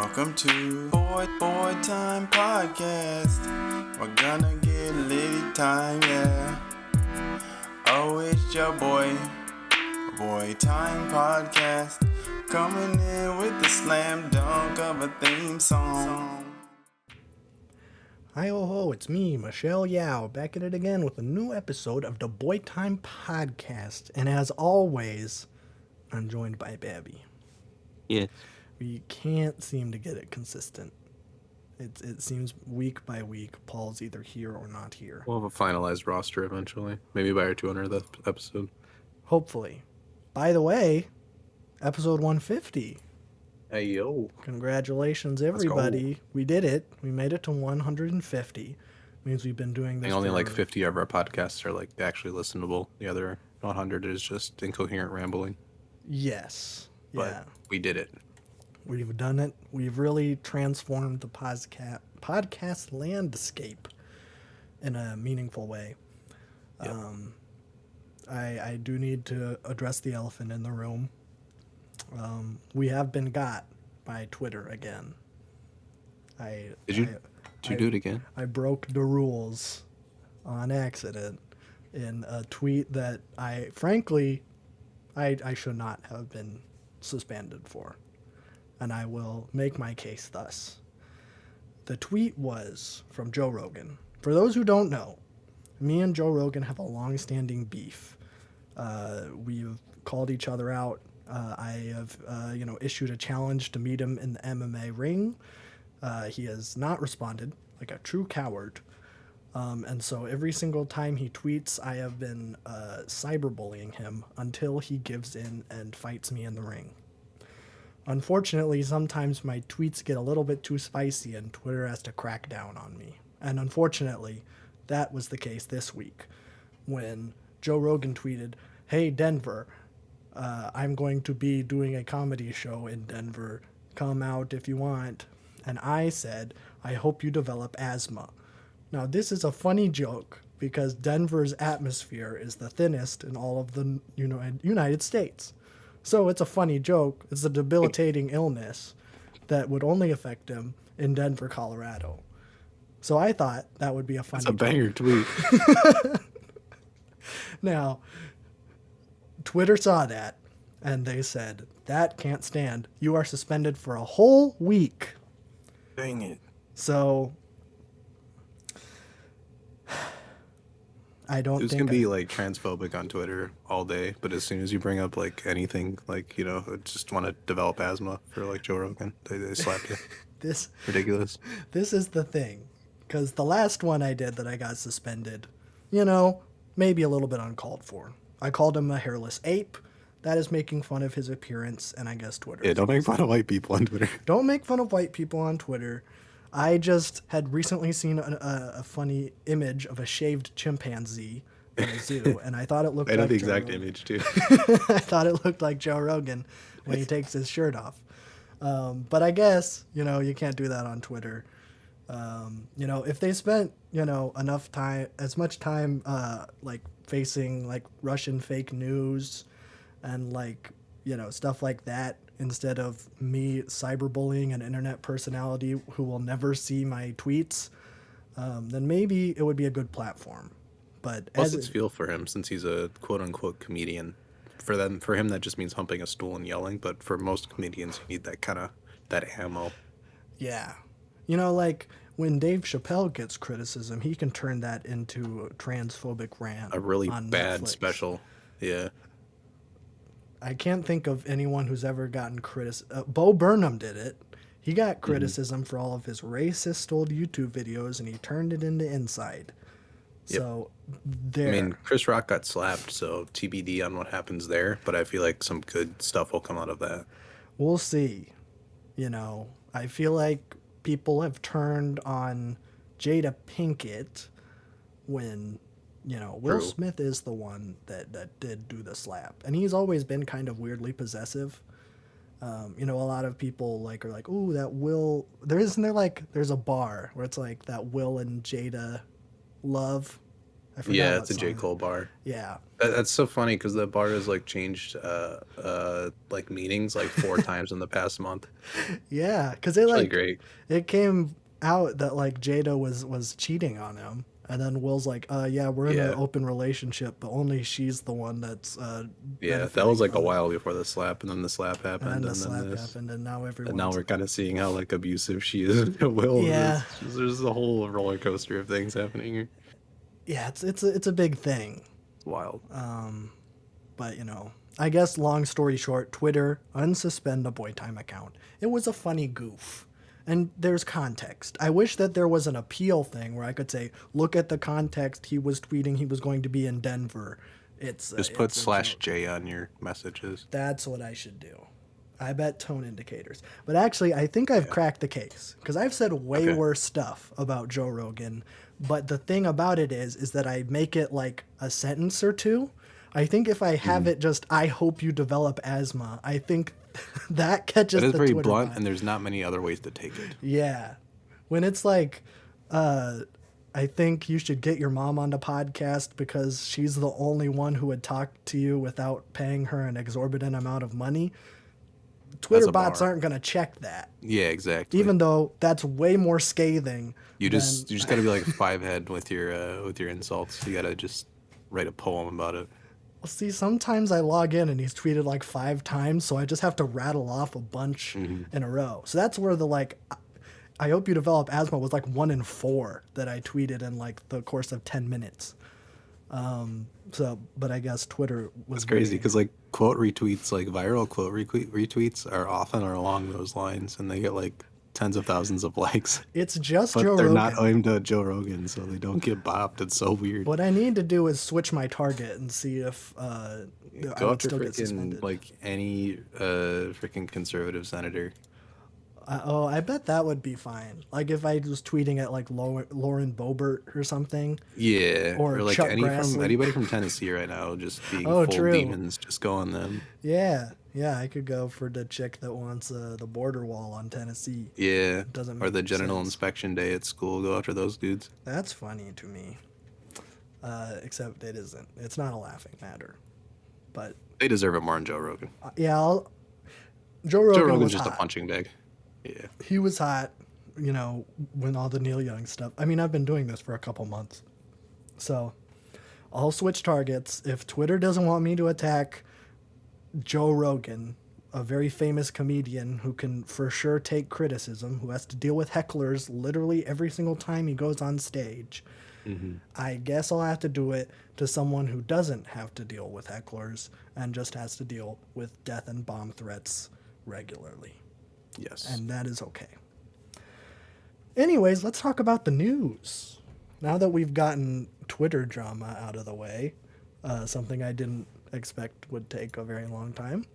Welcome to Boy Time Podcast. We're gonna get litty time, yeah. Oh, it's your Boy Time Podcast. Coming in with the slam dunk of a theme song. Hi ho ho, it's me, Michelle Yao, back at it again with a new episode of the Boy Time Podcast. And as always, I'm joined by Babby. Yeah. We can't seem to get it consistent. It seems week by week, Paul's either here or not here. We'll have a finalized roster eventually. Maybe by our 200th episode. Hopefully. By the way, episode 150. Hey, yo. Congratulations, everybody. We did it. We made it to 150. Means we've been doing this. And only like 50 of our podcasts are like actually listenable. The other 100 is just incoherent rambling. Yes. But yeah. We did it. We've done it. We've really transformed the podcast landscape in a meaningful way. Yep. I do need to address the elephant in the room. We have been got by Twitter again. Did you do it again? I broke the rules on accident in a tweet that I should not have been suspended for. And I will make my case thus. The tweet was from Joe Rogan. For those who don't know, me and Joe Rogan have a long-standing beef. We've called each other out. I have, issued a challenge to meet him in the MMA ring. He has not responded, like a true coward. And so every single time he tweets, I have been cyberbullying him until he gives in and fights me in the ring. Unfortunately, sometimes my tweets get a little bit too spicy and Twitter has to crack down on me. And unfortunately, that was the case this week when Joe Rogan tweeted, "Hey, Denver, I'm going to be doing a comedy show in Denver. Come out if you want." And I said, "I hope you develop asthma." Now, this is a funny joke because Denver's atmosphere is the thinnest in all of the United States. So it's a funny joke. It's a debilitating illness that would only affect him in Denver, Colorado. So I thought that would be a funny That's a banger tweet. Now, Twitter saw that, and they said, "That can't stand. You are suspended for a whole week." Dang it. So, I don't It was think... going to be like transphobic on Twitter all day, but as soon as you bring up like anything, like, I just want to develop asthma for like Joe Rogan, they slap you. This Ridiculous. This is the thing, because the last one I did that I got suspended, maybe a little bit uncalled for. I called him a hairless ape. That is making fun of his appearance, and I guess Twitter. Yeah, don't make fun of white people on Twitter. Don't make fun of white people on Twitter. I just had recently seen a funny image of a shaved chimpanzee in a zoo, and I thought it looked I know like the Joe exact Rogan. image too. I thought it looked like Joe Rogan when he takes his shirt off. But I guess, you can't do that on Twitter. If they spent, enough time, as much time, facing, Russian fake news and, stuff like that, instead of me cyberbullying an internet personality who will never see my tweets, then maybe it would be a good platform. But Plus, it's feel for him since he's a quote-unquote comedian. For him, that just means humping a stool and yelling. But for most comedians, you need that ammo. Yeah. When Dave Chappelle gets criticism, he can turn that into a transphobic rant. A really on bad Netflix. special. Yeah. I can't think of anyone who's ever gotten criticism. Bo Burnham did it. He got criticism for all of his racist old YouTube videos, and he turned it into Inside. Yep. So, there. I mean, Chris Rock got slapped, so TBD on what happens there. But I feel like some good stuff will come out of that. We'll see. I feel like people have turned on Jada Pinkett when... Will True. Smith is the one that did do the slap. And he's always been kind of weirdly possessive. A lot of people are like, "Ooh, that Will..." There's a bar where it's like that Will and Jada love. I forgot Yeah, what it's a J. song. Cole bar. Yeah. That's so funny because the bar has like changed like meanings like 4 times in the past month. Yeah, because It's really great. it came out that like Jada was cheating on him, and then Will's like, yeah, we're in an Yeah. open relationship, but only she's the one that's Yeah, that benefiting was like a from it. while before the slap, and then the slap And then happened, the and then slap this. happened, and now And now everyone's we're kind of seeing how like abusive she is to Will. yeah, There's a whole roller coaster of things happening here. yeah. It's a big thing, It's wild. but I guess long story short, Twitter unsuspend a Boytime account. It was a funny goof. And there's context. I wish that there was an appeal thing where I could say, look at the context. He was tweeting he was going to be in Denver. Just put it's a joke. /J on your messages. That's what I should do. I bet tone indicators. But actually, I think I've cracked the case because I've said way Okay. worse stuff about Joe Rogan. But the thing about it is that I make it like a sentence or two. I think if I have it just, I hope you develop asthma, I think that catches It is the very Twitter blunt, bot. and there's not many other ways to take it. Yeah. When it's like, I think you should get your mom on the podcast because she's the only one who would talk to you without paying her an exorbitant amount of money. Twitter a bots bar. aren't going to check that, Yeah, exactly. even though that's way more scathing. you than- just gotta be like a 5 head with your insults. You gotta just write a poem about it. See, sometimes I log in and he's tweeted like 5 times, so I just have to rattle off a bunch in a row. So that's where the like, I hope you develop asthma was like 1 in 4 that I tweeted in like the course of 10 minutes. But I guess Twitter was It's crazy very- because like quote retweets, like viral quote retweets, are often along those lines, and they get like tens of thousands of likes. It's just But Joe they're Rogan. not aimed at Joe Rogan, so they don't get bopped. It's so weird. What I need to do is switch my target and see if I Go would after still get suspended. freaking like any freaking conservative senator. I bet that would be fine. Like if I was tweeting at like Lauren Boebert or something. Yeah, Or like Chuck from Grassley. anybody from Tennessee right now, just being Oh, full true. demons. Just go on them. Yeah, I could go for the chick that wants the border wall on Tennessee. Yeah, Doesn't or the make genital sense. inspection day at school. Go after those dudes. That's funny to me. Except it isn't. It's not a laughing matter. But They deserve it more than Joe Rogan. yeah, Joe Rogan Joe Rogan's was just hot. a punching bag. Yeah. He was hot, when all the Neil Young stuff. I mean, I've been doing this for a couple months. So I'll switch targets. If Twitter doesn't want me to attack Joe Rogan, a very famous comedian who can for sure take criticism, who has to deal with hecklers literally every single time he goes on stage, I guess I'll have to do it to someone who doesn't have to deal with hecklers and just has to deal with death and bomb threats regularly. Yes. And that is okay. Anyways, let's talk about the news. Now that we've gotten Twitter drama out of the way, something I didn't expect would take a very long time,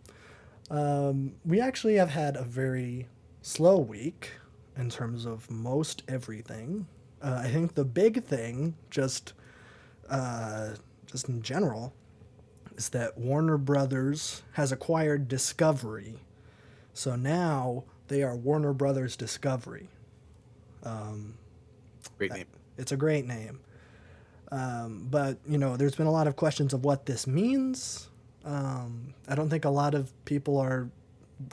we actually have had a very slow week in terms of most everything. I think the big thing, just in general, is that Warner Brothers has acquired Discovery. So now they are Warner Brothers Discovery. Great name. It's a great name. But, there's been a lot of questions of what this means. I don't think a lot of people are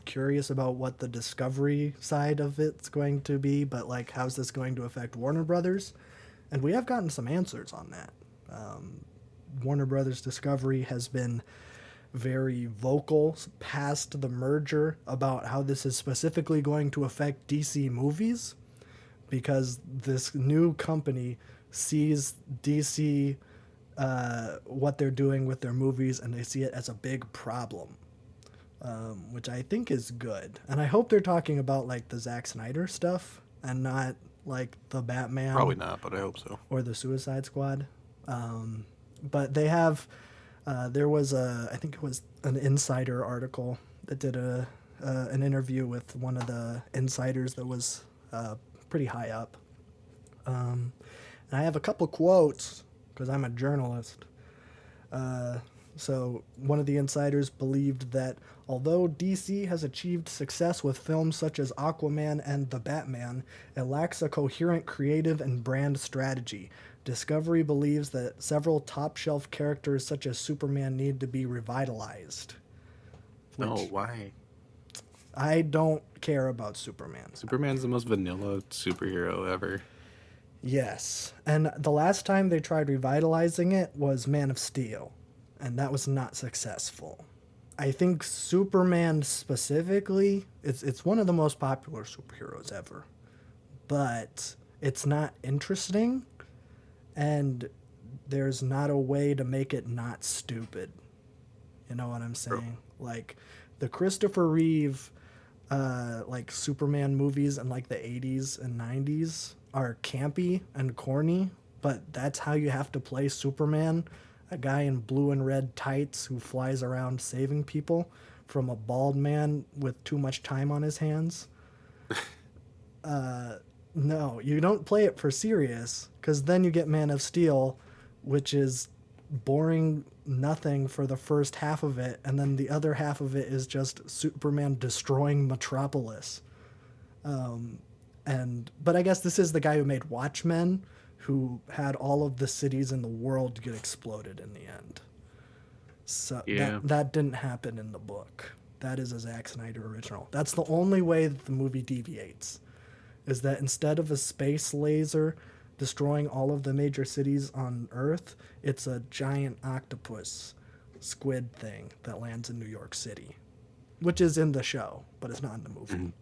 curious about what the Discovery side of it's going to be, but, like, how's this going to affect Warner Brothers? And we have gotten some answers on that. Warner Brothers Discovery has been very vocal past the merger about how this is specifically going to affect DC movies, because this new company sees DC, what they're doing with their movies, and they see it as a big problem, which I think is good. And I hope they're talking about like the Zack Snyder stuff and not like the Batman Probably not, but I hope so. or the Suicide Squad. But they have, there was I think it was an Insider article that did an interview with one of the insiders that was pretty high up. And I have a couple quotes because I'm a journalist. So one of the insiders believed that although DC has achieved success with films such as Aquaman and The Batman, it lacks a coherent creative and brand strategy. Discovery believes that several top-shelf characters such as Superman need to be revitalized. No, why? I don't care about Superman. Superman's the most vanilla superhero ever. Yes. And the last time they tried revitalizing it was Man of Steel, and that was not successful. I think Superman specifically, it's one of the most popular superheroes ever. But it's not interesting, and there's not a way to make it not stupid. You know what I'm saying? Like the Christopher Reeve like Superman movies in like the 80s and 90s are campy and corny, but that's how you have to play Superman, a guy in blue and red tights who flies around saving people from a bald man with too much time on his hands. No, you don't play it for serious, because then you get Man of Steel, which is boring nothing for the first half of it, and then the other half of it is just Superman destroying Metropolis. But I guess this is the guy who made Watchmen, who had all of the cities in the world get exploded in the end. So Yeah. that didn't happen in the book. That is a Zack Snyder original. That's the only way that the movie deviates, is that instead of a space laser destroying all of the major cities on Earth, it's a giant octopus squid thing that lands in New York City, which is in the show, but it's not in the movie.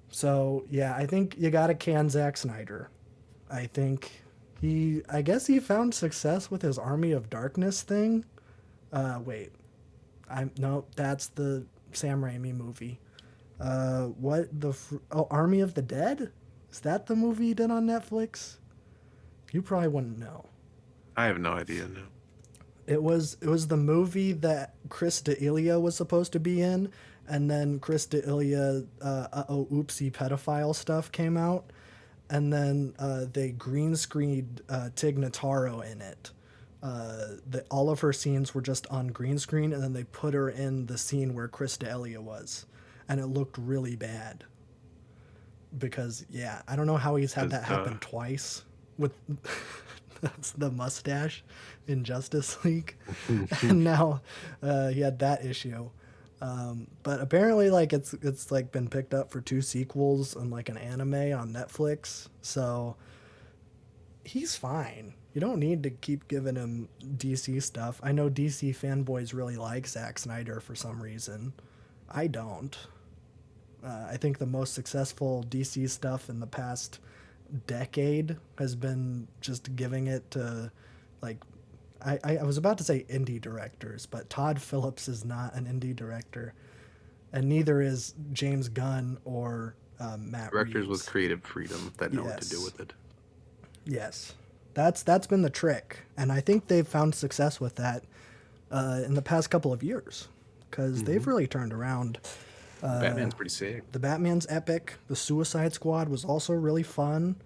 So, yeah, I think you gotta can Zack Snyder. I think I guess he found success with his Army of Darkness thing. No, that's the Sam Raimi movie. Army of the Dead? Is that the movie he did on Netflix? You probably wouldn't know. I have no idea, no. It was the movie that Chris D'Elia was supposed to be in, and then Chris D'Elia, oopsie pedophile stuff came out, and then they green screened Tig Notaro in it. All of her scenes were just on green screen, and then they put her in the scene where Chris D'Elia was, and it looked really bad. Because, yeah, I don't know how he's had that happen twice with that's the mustache in Justice League. And now he had that issue. But apparently, like, it's like been picked up for 2 sequels and like an anime on Netflix. So he's fine. You don't need to keep giving him DC stuff. I know DC fanboys really like Zack Snyder for some reason. I don't. I think the most successful DC stuff in the past decade has been just giving it to, like, I was about to say indie directors, but Todd Phillips is not an indie director, and neither is James Gunn or Matt Directors Reeves. with creative freedom that know what to do with it. Yes, that's been the trick, and I think they've found success with that in the past couple of years, because they've really turned around. Batman's pretty sick. The Batman's epic. The Suicide Squad was also really fun,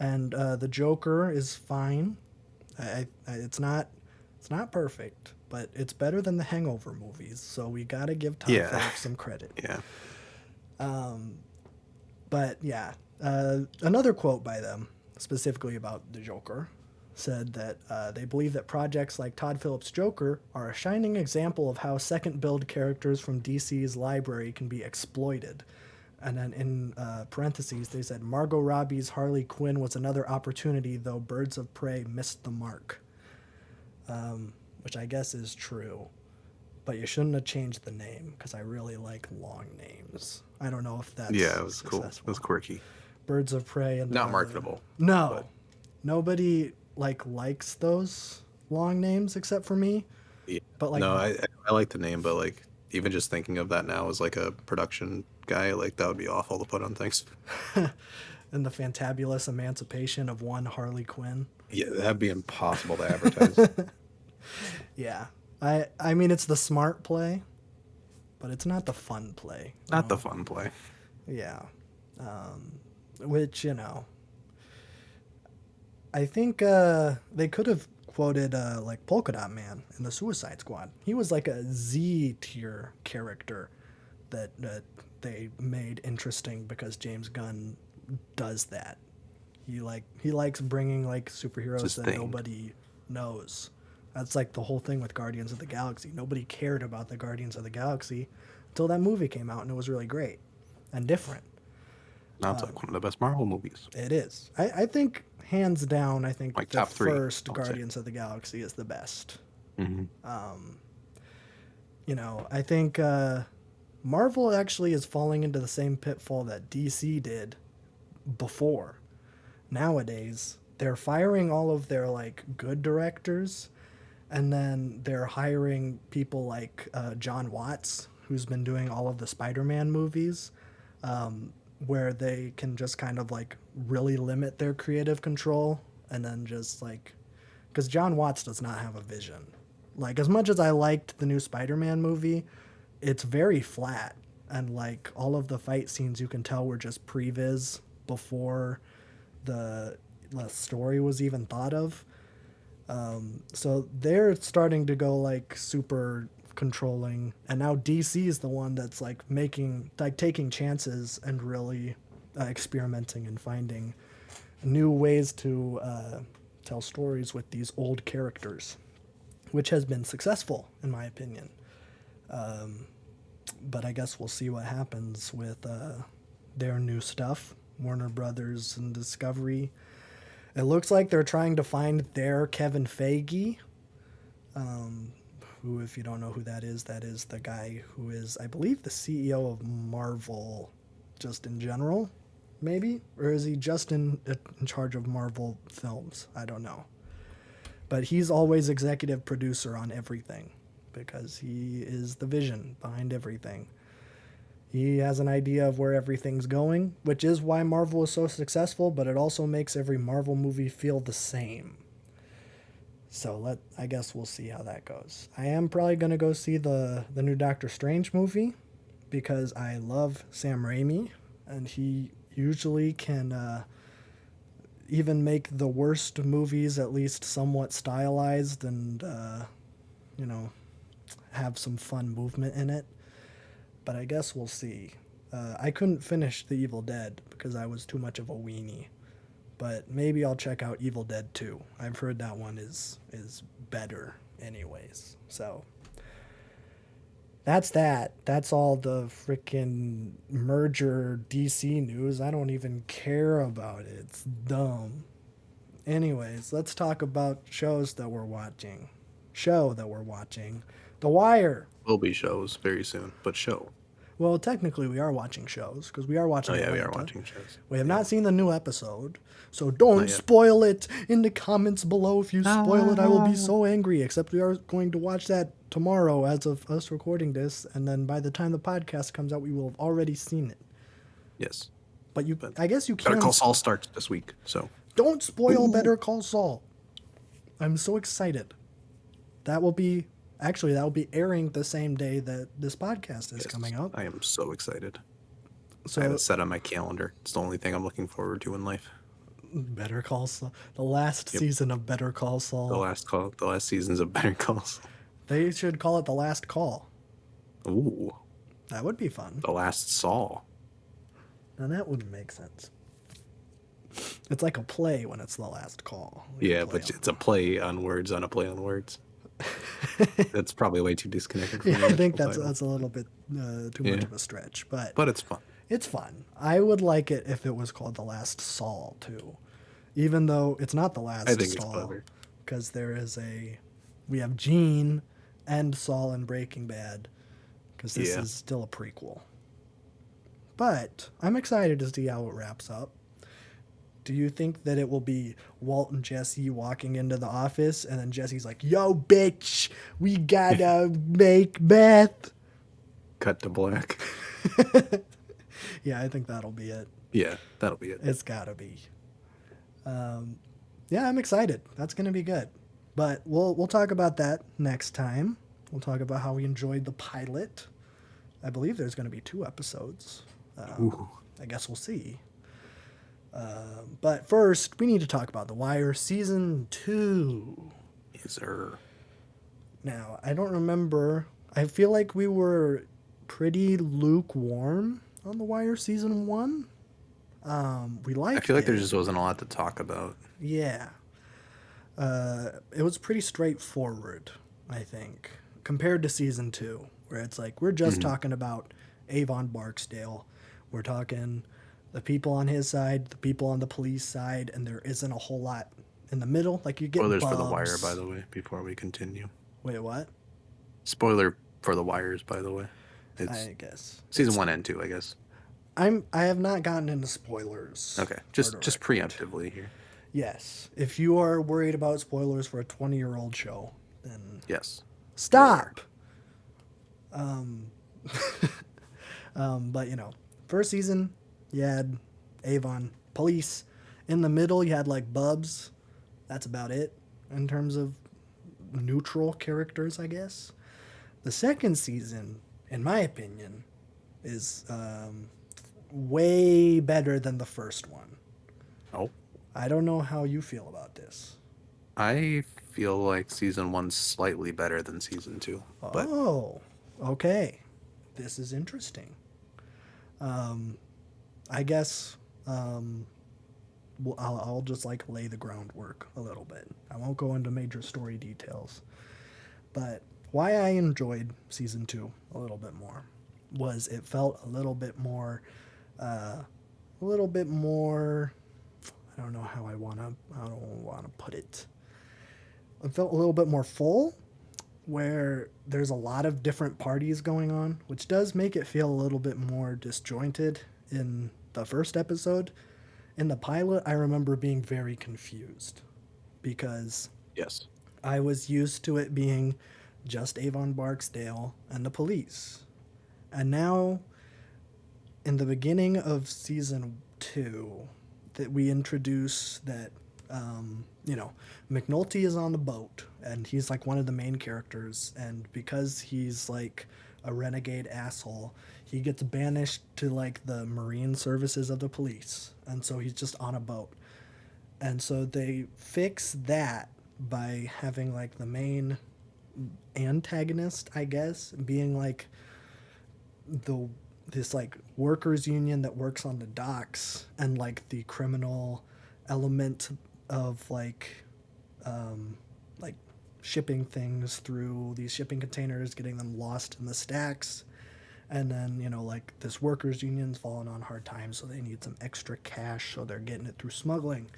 and the Joker is fine. It's not perfect, but it's better than the Hangover movies. So we gotta give Todd Phillips some credit. Yeah. But yeah, another quote by them specifically about the Joker said that they believe that projects like Todd Phillips' Joker are a shining example of how second build characters from DC's library can be exploited. And then in parentheses, they said Margot Robbie's Harley Quinn was another opportunity, though Birds of Prey missed the mark. Which I guess is true. But you shouldn't have changed the name, because I really like long names. I don't know if that's Yeah, it was successful. cool. It was quirky. Birds of Prey and Not marketable. No. but- Nobody likes those long names except for me. Yeah. But like No, I like the name, but like even just thinking of that now as like a production guy, like that would be awful to put on things. and the fantabulous emancipation of one Harley Quinn. Yeah, that'd be impossible to advertise. Yeah. I mean it's the smart play, but it's not the fun play. you Not know? the fun play. Yeah. Which, I think they could have quoted like Polka Dot Man in the Suicide Squad. He was like a Z tier character that they made interesting because James Gunn does that. He likes bringing like superheroes his that thing. nobody knows. That's like the whole thing with Guardians of the Galaxy. Nobody cared about the Guardians of the Galaxy until that movie came out, and it was really great and different. Now it's like one of the best Marvel movies. It is. I think, hands down, I think Like the top three, first I would say. Guardians of the Galaxy is the best. Hmm. You know, I think Marvel actually is falling into the same pitfall that DC did before. Nowadays, they're firing all of their like good directors, and then they're hiring people like John Watts, who's been doing all of the Spider-Man movies, where they can just kind of like really limit their creative control, and then just like, because John Watts does not have a vision. Like, as much as I liked the new Spider-Man movie, it's very flat, and like all of the fight scenes you can tell were just previs before the story was even thought of. So they're starting to go like super controlling, and now DC is the one that's like taking chances and really experimenting and finding new ways to tell stories with these old characters, which has been successful in my opinion. But I guess we'll see what happens with their new stuff, Warner Brothers and Discovery. It looks like they're trying to find their Kevin Feige, who, if you don't know who that is the guy who is, I believe, the CEO of Marvel, just in general, maybe? Or is he just in charge of Marvel films? I don't know. But he's always executive producer on everything because he is the vision behind everything. He has an idea of where everything's going, which is why Marvel is so successful, but it also makes every Marvel movie feel the same. So I guess we'll see how that goes. I am probably going to go see the new Doctor Strange movie because I love Sam Raimi, and he usually can even make the worst movies at least somewhat stylized and, have some fun movement in it. But I guess we'll see. I couldn't finish The Evil Dead because I was too much of a weenie. But maybe I'll check out Evil Dead 2. I've heard that one is better anyways. So that's that. That's all the freaking merger DC news. I don't even care about it. It's dumb. Anyways, let's talk about shows that we're watching. The Wire. Will be shows very soon, but show. Well, technically, we are watching shows because we are watching. Oh yeah, we are Atlanta. watching shows. We have not seen the new episode, so don't Not yet. spoil it in the comments below. If you spoil it, I will be so angry. Except we are going to watch that tomorrow as of us recording this, and then by the time the podcast comes out, we will have already seen it. Yes. But I guess you Better can. Call Saul starts this week, so Don't spoil Better Call Saul. I'm so excited. That will be airing the same day that this podcast is coming out. I am so excited. So I have it set on my calendar. It's the only thing I'm looking forward to in life. Better Call Saul, the last season of Better Call Saul. The last seasons of Better Call Saul. They should call it The Last Call. Ooh, That would be fun. The Last Saul. Now that wouldn't make sense. It's like a play when it's The Last Call. Yeah, but it's a play on words on a play on words. That's probably way too disconnected from Yeah, the I think actual that's a title. little bit too much of a stretch, but it's fun. it's fun. I would like it if it was called The Last Saul too, even though it's not The Last I think it's Saul, clever. because we have Gene and Saul in Breaking Bad, because this is still a prequel. But I'm excited to see how it wraps up. Do you think that it will be Walt and Jesse walking into the office and then Jesse's like, "Yo, bitch, we gotta make meth"? Cut to black. Yeah, I think that'll be it. Yeah, that'll be it. It's gotta be. Yeah, I'm excited. That's gonna be good. But we'll talk about that next time. We'll talk about how we enjoyed the pilot. I believe there's gonna be 2 episodes. Ooh. I guess we'll see. But first, we need to talk about The Wire Season 2. Yes, sir. Now, I don't remember. I feel like we were pretty lukewarm on The Wire season 1. We I feel liked like there it. just wasn't a lot to talk about. Yeah. It was pretty straightforward, I think, compared to season 2, where it's like we're just talking about Avon Barksdale. We're talking the people on his side, the people on the police side, and there isn't a whole lot in the middle. Like you get Spoilers for The Wire, by Bubs. the way, before we continue. Wait, what? Spoiler for The Wires, by the way. It's I guess season 1 and 2, I guess. I have not gotten into spoilers. Okay, for the just record. preemptively here. Yes. If you are worried about spoilers for a 20-year-old show, then Yes. stop. But first season you had Avon police. In the middle you had like Bubs. That's about it in terms of neutral characters, I guess. The second season, in my opinion, is way better than the first one. Oh. I don't know how you feel about this. I feel like season 1's slightly better than season 2. But Oh, okay. This is interesting. I guess I'll just like lay the groundwork a little bit. I won't go into major story details. But why I enjoyed season 2 a little bit more was it felt a little bit more, I don't know how I don't want to put it. It felt a little bit more full, where there's a lot of different parties going on, which does make it feel a little bit more disjointed in the first episode. In the pilot, I remember being very confused because yes. I was used to it being just Avon Barksdale and the police. And now, in the beginning of season 2, that we introduce that, McNulty is on the boat, and he's like one of the main characters, and because he's like a renegade asshole, he gets banished to like the marine services of the police, and so he's just on a boat. And so they fix that by having like the main antagonist, I guess, being like this like workers union that works on the docks, and like the criminal element of like shipping things through these shipping containers, getting them lost in the stacks. And then, like this workers union's falling on hard times, so they need some extra cash, so they're getting it through smuggling.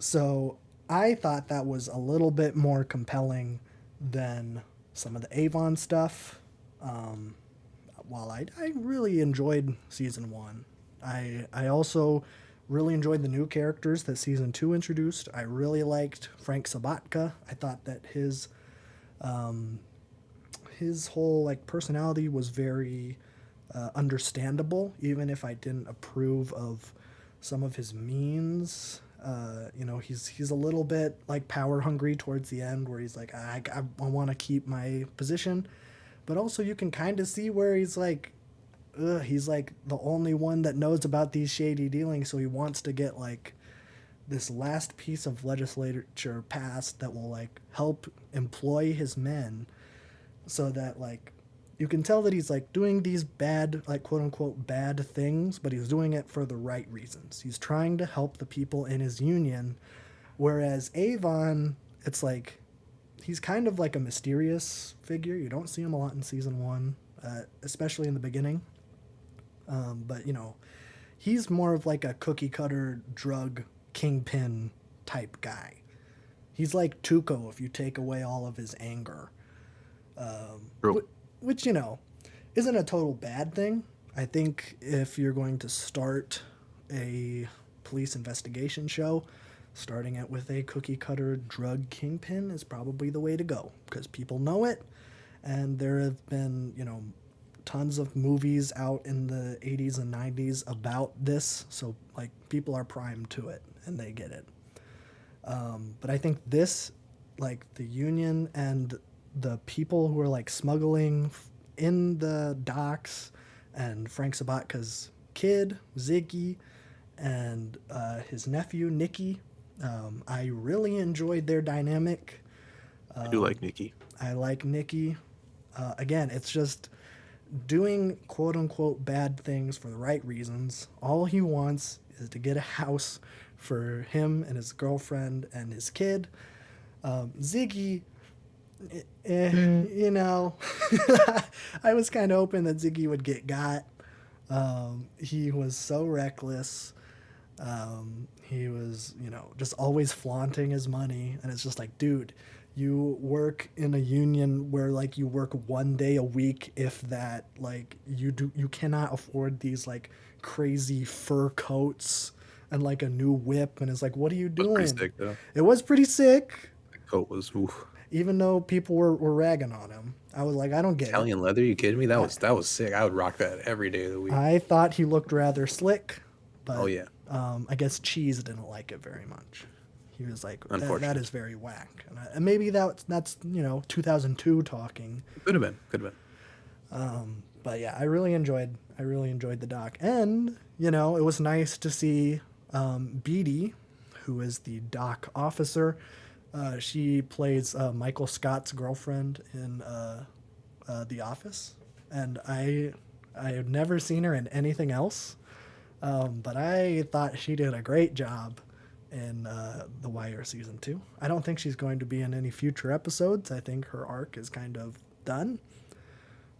So I thought that was a little bit more compelling than some of the Avon stuff. While I really enjoyed season 1, I also really enjoyed the new characters that season 2 introduced. I really liked Frank Sabatka. I thought that his whole like personality was very understandable, even if I didn't approve of some of his means. He's a little bit like power hungry towards the end, where he's like, I want to keep my position, but also you can kind of see where he's like the only one that knows about these shady dealings, so he wants to get like this last piece of legislature passed that will like help employ his men, so that like you can tell that he's like doing these bad, like quote unquote bad things, but he's doing it for the right reasons. He's trying to help the people in his union, whereas Avon, it's like he's kind of like a mysterious figure. You don't see him a lot in season 1, especially in the beginning. But he's more of like a cookie cutter drug kingpin type guy. He's like Tuco if you take away all of his anger. Which isn't a total bad thing. I think if you're going to start a police investigation show, starting it with a cookie cutter drug kingpin is probably the way to go, because people know it, and there have been tons of movies out in the 80s and 90s about this, so like people are primed to it and they get it. But I think this, like the union and the people who are like smuggling in the docks, and Frank Sabatka's kid Ziggy, and his nephew Nicky, I really enjoyed their dynamic. I do like Nikki. I like Nikki. Again, it's just doing quote unquote bad things for the right reasons. All he wants is to get a house for him and his girlfriend and his kid. Ziggy, you know, I was kind of hoping that Ziggy would get got. He was so reckless. He was, just always flaunting his money. And it's just like, dude, you work in a union where like you work 1 day a week, if that. Like you cannot afford these like crazy fur coats and like a new whip. And it's like, what are you It was pretty doing? sick though. It was pretty sick. The coat was oof. Even though people were ragging on him, I was like, I don't get it. Italian leather. You kidding me? That was sick. I would rock that every day of the week. I thought he looked rather slick, but Oh yeah. I guess Cheese didn't like it very much. He was like, that Unfortunate. is very whack. And maybe that's 2002 talking. Could have been. Could have been. But yeah, I really enjoyed the doc. And, it was nice to see Beatty, who is the doc officer. She plays Michael Scott's girlfriend in The Office. And I have never seen her in anything else. But I thought she did a great job in The Wire season 2. I don't think she's going to be in any future episodes. I think her arc is kind of done.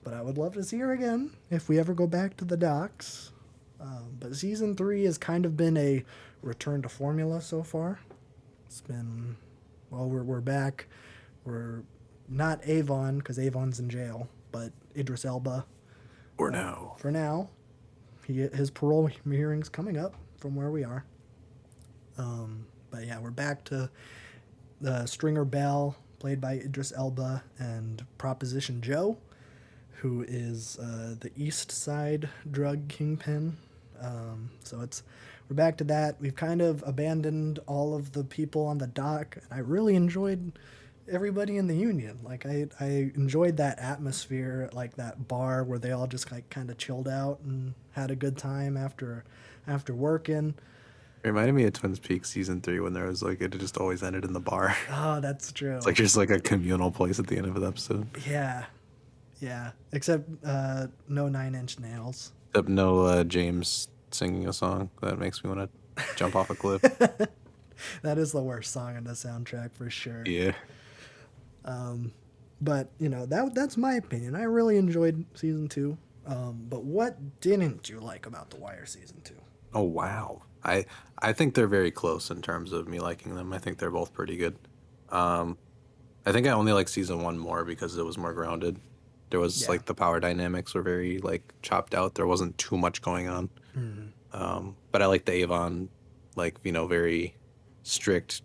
But I would love to see her again if we ever go back to the docks. But season 3 has kind of been a return to formula so far. It's been, well, we're back. We're not Avon, because Avon's in jail, but Idris Elba. For now. For now. His parole hearing's coming up from where we are. But yeah, we're back to Stringer Bell, played by Idris Elba, and Proposition Joe, who is the East Side drug kingpin. So we're back to that. We've kind of abandoned all of the people on the dock, and I really enjoyed everybody in the union. Like I enjoyed that atmosphere, like that bar where they all just like kind of chilled out and had a good time after working. It reminded me of Twin Peaks season 3 when there was like it just always ended in the bar. Oh, that's true. It's like just like a communal place at the end of an episode. Yeah. Except no 9 Inch Nails. Except no James singing a song that makes me want to jump off a cliff. That is the worst song on the soundtrack for sure. Yeah. But that's my opinion. I really enjoyed season 2. But what didn't you like about The Wire season 2? Oh wow. I think they're very close in terms of me liking them. I think they're both pretty good. I think I only like season 1 more because it was more grounded. There was like the power dynamics were very like chopped out. There wasn't too much going on. But I like the Avon, like, very strict,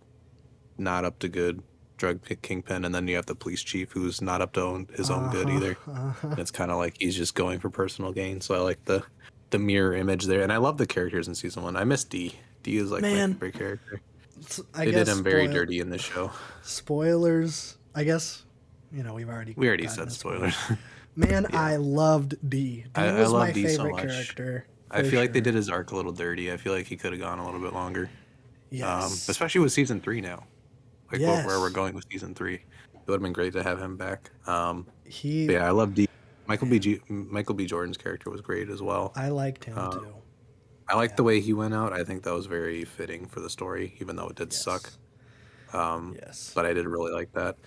not up to good drug kingpin, and then you have the police chief who's not up to his own good either. And it's kind of like he's just going for personal gain. So I like the mirror image there, and I love the characters in season 1. I miss D. D is like my favorite character. They did him very dirty in this show. Spoilers, I guess. We already said spoilers. Man, yeah. I loved D. D I was love my D favorite so much. character. I feel like they did his arc a little dirty. I feel like he could have gone a little bit longer. Yes. Especially with season 3 now. Like yes. where we're going with season 3. It would have been great to have him back. But yeah, I love D. Michael B. Jordan's character was great as well. I liked him too. I liked the way he went out. I think that was very fitting for the story, even though it did suck. Yes. But I did really like that.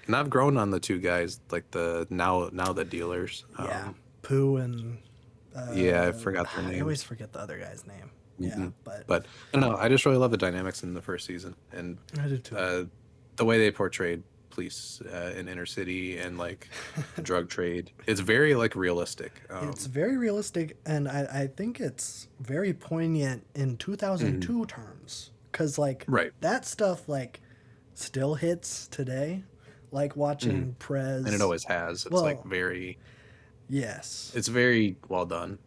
And I've grown on the two guys, like the now the dealers. Pooh and I forgot their name. I always forget the other guy's name. Mm-hmm. Yeah, but I don't know. I just really love the dynamics in the first season, and I did too. The way they portrayed police in inner city and like the drug trade. It's very like realistic. It's very realistic, and I think it's very poignant in 2002 terms, because like that stuff like still hits today. Like watching Prez, and it always has. It's like very. Yes. It's very well done.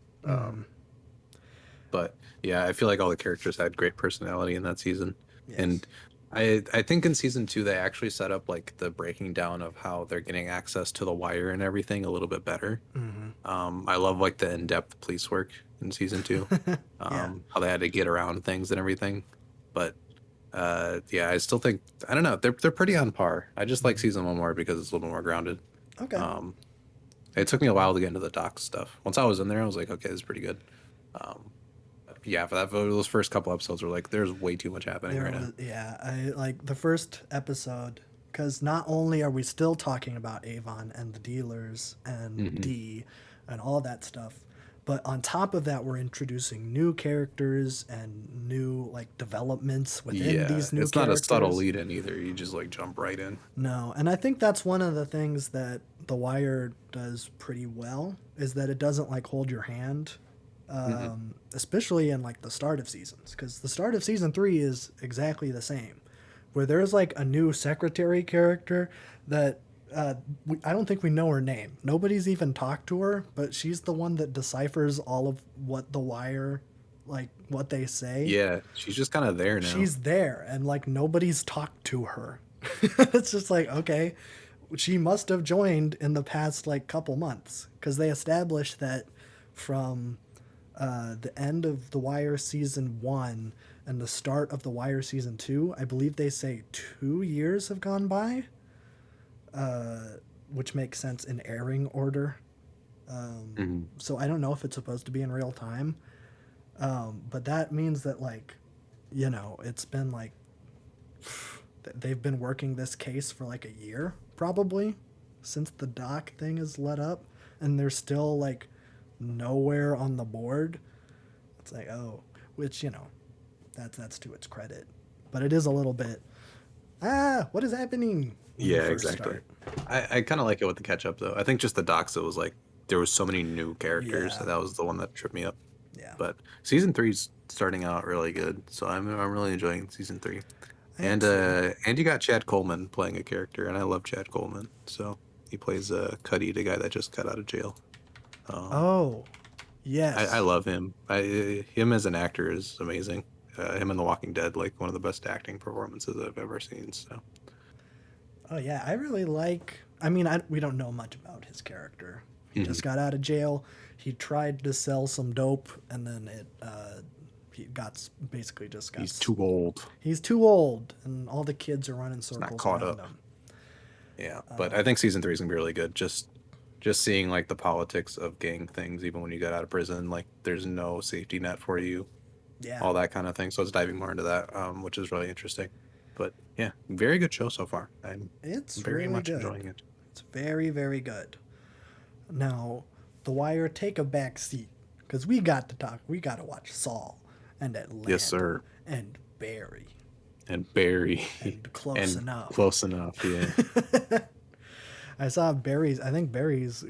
But yeah, I feel like all the characters had great personality in that season. Yes. And I think in season 2 they actually set up like the breaking down of how they're getting access to the wire and everything a little bit better. I love like the in-depth police work in season 2. How they had to get around things and everything. But yeah, I still think I don't know. They're pretty on par. I just like season 1 more because it's a little more grounded. Okay. It took me a while to get into the doc stuff. Once I was in there, I was like, okay, this is pretty good. Yeah, for those first couple episodes were like, there's way too much happening right now. Yeah, I like the first episode because not only are we still talking about Avon and the dealers and D and all that stuff, but on top of that, we're introducing new characters and new like developments within these new it's characters. not a subtle lead in either. You just like jump right in. No, and I think that's one of the things that The Wire does pretty well is that it doesn't like hold your hand, especially in like the start of seasons, because the start of season 3 is exactly the same, where there's like a new secretary character that I don't think we know her name. Nobody's even talked to her, but she's the one that deciphers all of what The Wire, like what they say. Yeah, she's just kind of there now. She's there, and like nobody's talked to her. It's just like, okay, she must have joined in the past like couple months, because they established that from the end of The Wire season 1 and the start of The Wire season 2, I believe they say 2 years have gone by, which makes sense in airing order. So I don't know if it's supposed to be in real time, but that means that like, you know, it's been like they've been working this case for like a year probably since the doc thing is let up, and they're still like nowhere on the board. It's like, oh, which, you know, that's to its credit, but it is a little bit what is happening when you Yeah, first exactly. start. I kind of like it with the catch up though. I think just the docs, it was like there was so many new characters Yeah. that was the one that tripped me up. Yeah. But season 3's starting out really good, so I'm really enjoying season 3. And you got Chad Coleman playing a character, and I love Chad Coleman. So he plays Cuddy, the guy that just got out of jail. Oh, yes. I love him. Him as an actor is amazing. Him in The Walking Dead, like one of the best acting performances I've ever seen. So Oh yeah, I really like. I mean, we don't know much about his character. He just got out of jail. He tried to sell some dope, and then he basically just got. he's too old. He's too old, and all the kids are running circles caught around up. him. Yeah, but I think season 3 is gonna be really good. Just seeing like the politics of gang things, even when you get out of prison, like there's no safety net for you, Yeah. all that kind of thing. So it's diving more into that, which is really interesting. But yeah, very good show so far. I'm It's very really much good. enjoying it. It's very, very good. Now, The Wire, take a back seat, because we got to watch Saul and Atlanta. Yes, sir. And Barry. And Barry. And Close Enough. Close enough, yeah. I saw Barry's. I think Barry's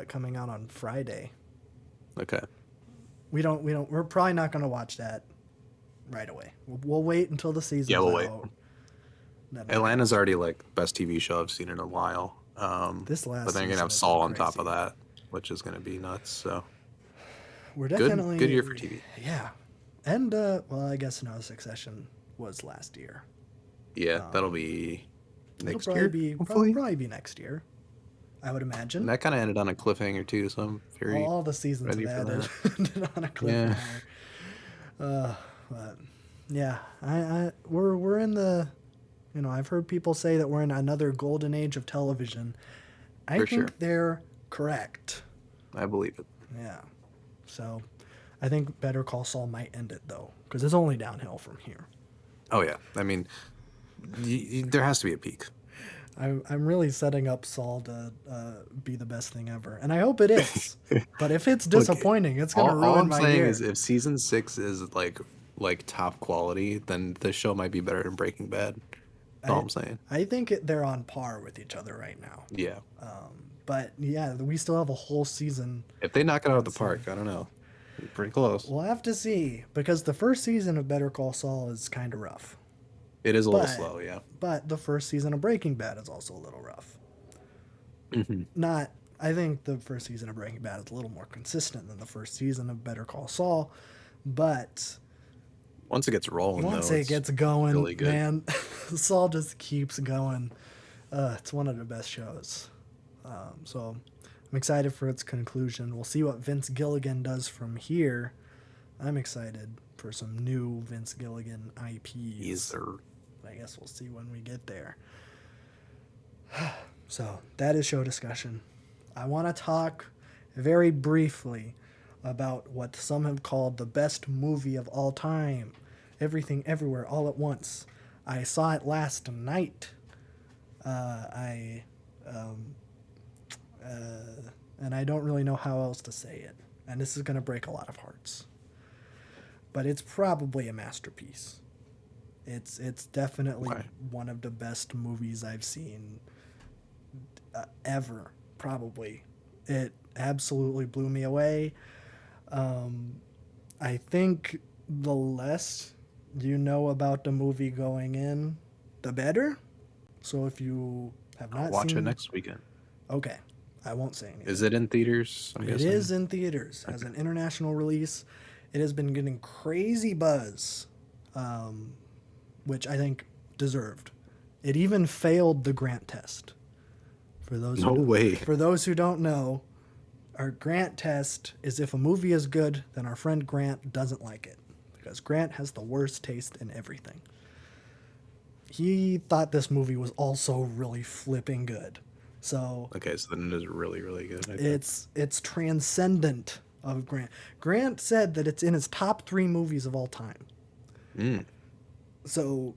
coming out on Friday. Okay. We're probably not going to watch that right away. We'll wait until the season's Yeah, we'll wait. out. Atlanta's already like best TV show I've seen in a while. This last but then you're gonna season have has Saul been on top of crazy. that, which is gonna be nuts. So We're definitely good year for TV. Yeah, and well, I guess no, Succession was last year. Yeah, that'll be next It'll year. probably Hopefully. probably be next year, I would imagine. And that kind of ended on a cliffhanger too, so I'm very All the seasons ready have for ended on a cliffhanger. But yeah, we're in the, you know, I've heard people say that we're in another golden age of television. I For think sure. they're correct. I believe it. Yeah. So I think Better Call Saul might end it though, because it's only downhill from here. Oh yeah, I mean, there has to be a peak. I'm really setting up Saul to be the best thing ever, and I hope it is. But if it's disappointing, it's gonna All ruin I'm my saying year. is, if season 6 is like top quality, then the show might be better than Breaking Bad. That's all I'm saying. I think they're on par with each other right now. Yeah. But yeah, we still have a whole season. If they knock it out of the park, I don't know. Pretty close. We'll have to see, because the first season of Better Call Saul is kind of rough. It is a little But- slow, yeah. But the first season of Breaking Bad is also a little rough. Mm-hmm. I think the first season of Breaking Bad is a little more consistent than the first season of Better Call Saul, but Once it gets rolling, once though, it it's gets going, really good. man, Saul just keeps going. It's one of the best shows. So I'm excited for its conclusion. We'll see what Vince Gilligan does from here. I'm excited for some new Vince Gilligan IPs. Yes, sir. I guess we'll see when we get there. So that is show discussion. I want to talk very briefly about what some have called the best movie of all time. Everything, Everywhere, All at Once. I saw it last night. And I don't really know how else to say it. And this is going to break a lot of hearts. But it's probably a masterpiece. It's definitely one of the best movies I've seen ever, probably. It absolutely blew me away. I think the less you know about the movie going in, the better. So if you have not watch seen it next weekend. Okay. I won't say anything. Is it in theaters? It is in theaters as an international release. It has been getting crazy buzz, which I think deserved. It even failed the Grant test. For those who don't know, our Grant test is if a movie is good, then our friend Grant doesn't like it. Because Grant has the worst taste in everything. He thought this movie was also really flipping good. So then it is really, really good. It's transcendent of Grant. Grant said that it's in his top 3 movies of all time. So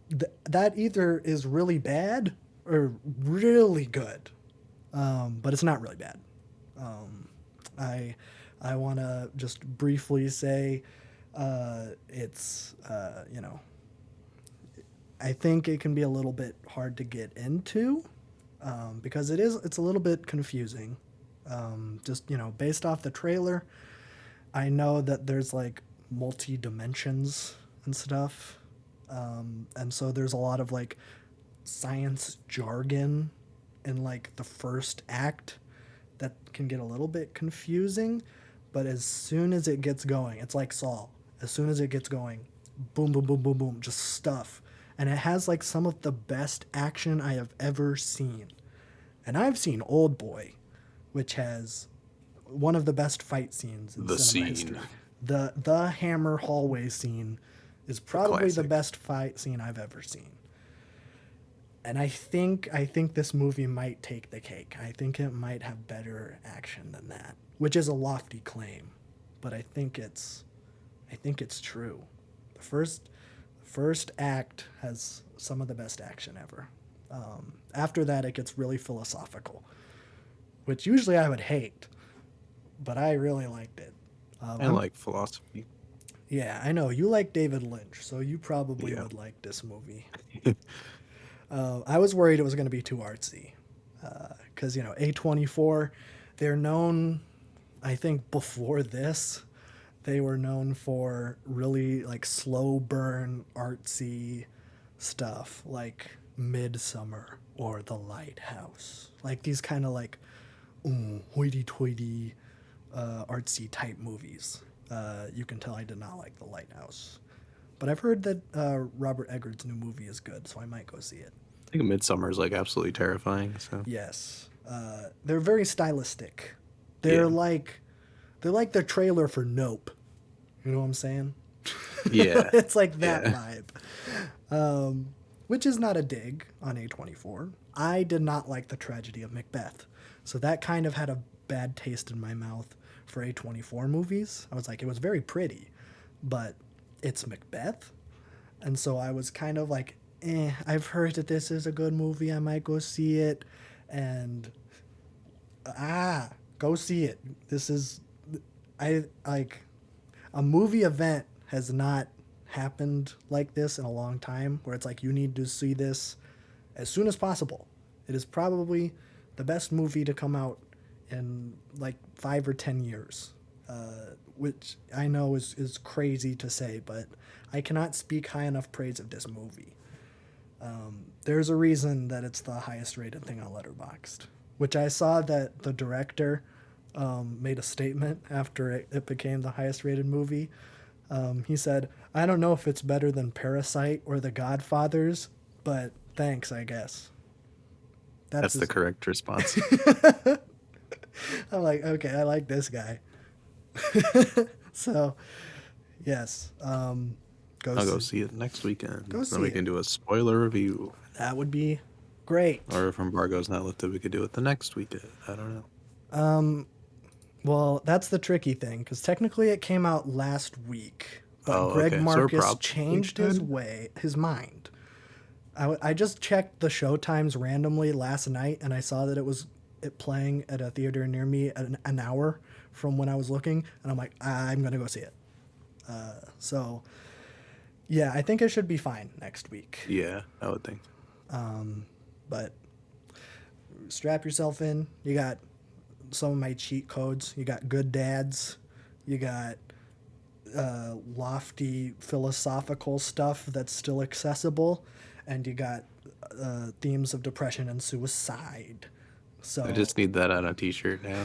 that either is really bad or really good, but it's not really bad. I want to just briefly say it's I think it can be a little bit hard to get into. Because it's a little bit confusing. Just, based off the trailer, I know that there's like multi-dimensions and stuff. And so there's a lot of like science jargon in like the first act that can get a little bit confusing. But as soon as it gets going, it's like Saw. As soon as it gets going, boom, boom, boom, boom, boom, just stuff. And it has like some of the best action I have ever seen. And I've seen Old Boy, which has one of the best fight scenes in cinema history. The hammer hallway scene is probably the best fight scene I've ever seen. And I think this movie might take the cake. I think it might have better action than that, which is a lofty claim, but I think it's true. The first act has some of the best action ever. After that, it gets really philosophical, which usually I would hate, but I really liked it. I like philosophy. Yeah, I know. You like David Lynch, so you probably would like this movie. I was worried it was going to be too artsy, because, A24, they're known, I think before this, they were known for really like slow burn artsy stuff like Midsummer or The Lighthouse, like these kind of like hoity-toity artsy type movies. You can tell I did not like The Lighthouse, but I've heard that Robert Eggers' new movie is good, so I might go see it. I think Midsummer is like absolutely terrifying. So yes, they're very stylistic. They're like the trailer for Nope. You know what I'm saying? Yeah. It's like that vibe. Which is not a dig on A24. I did not like The Tragedy of Macbeth. So that kind of had a bad taste in my mouth for A24 movies. I was like, it was very pretty, but it's Macbeth. And so I was kind of like, I've heard that this is a good movie. I might go see it. And, go see it. This is, a movie event has not happened like this in a long time, where it's like you need to see this as soon as possible. It is probably the best movie to come out in like 5 or 10 years, which I know is crazy to say, but I cannot speak high enough praise of this movie. There's a reason that it's the highest rated thing on Letterboxd, which I saw that the director made a statement after it became the highest rated movie. He said, I don't know if it's better than Parasite or The Godfathers, but thanks, I guess. That's the correct response. I'm like, okay, I like this guy. So, Yes. I'll go see it next weekend. Go see Then we it. can do a spoiler review. That would be great. Or if embargo's not lifted, we could do it the next weekend. I don't know. Well, that's the tricky thing, because technically it came out last week, but Oh, Greg okay. So we're Marcus probably changed good. his mind. I just checked the show times randomly last night, and I saw that it playing at a theater near me at an hour from when I was looking, and I'm like, I'm gonna go see it. So, yeah, I think it should be fine next week. Yeah, I would think. But strap yourself in. You got some of my cheat codes. You got good dads. You got lofty philosophical stuff that's still accessible, and you got themes of depression and suicide. So I just need that on a t-shirt now.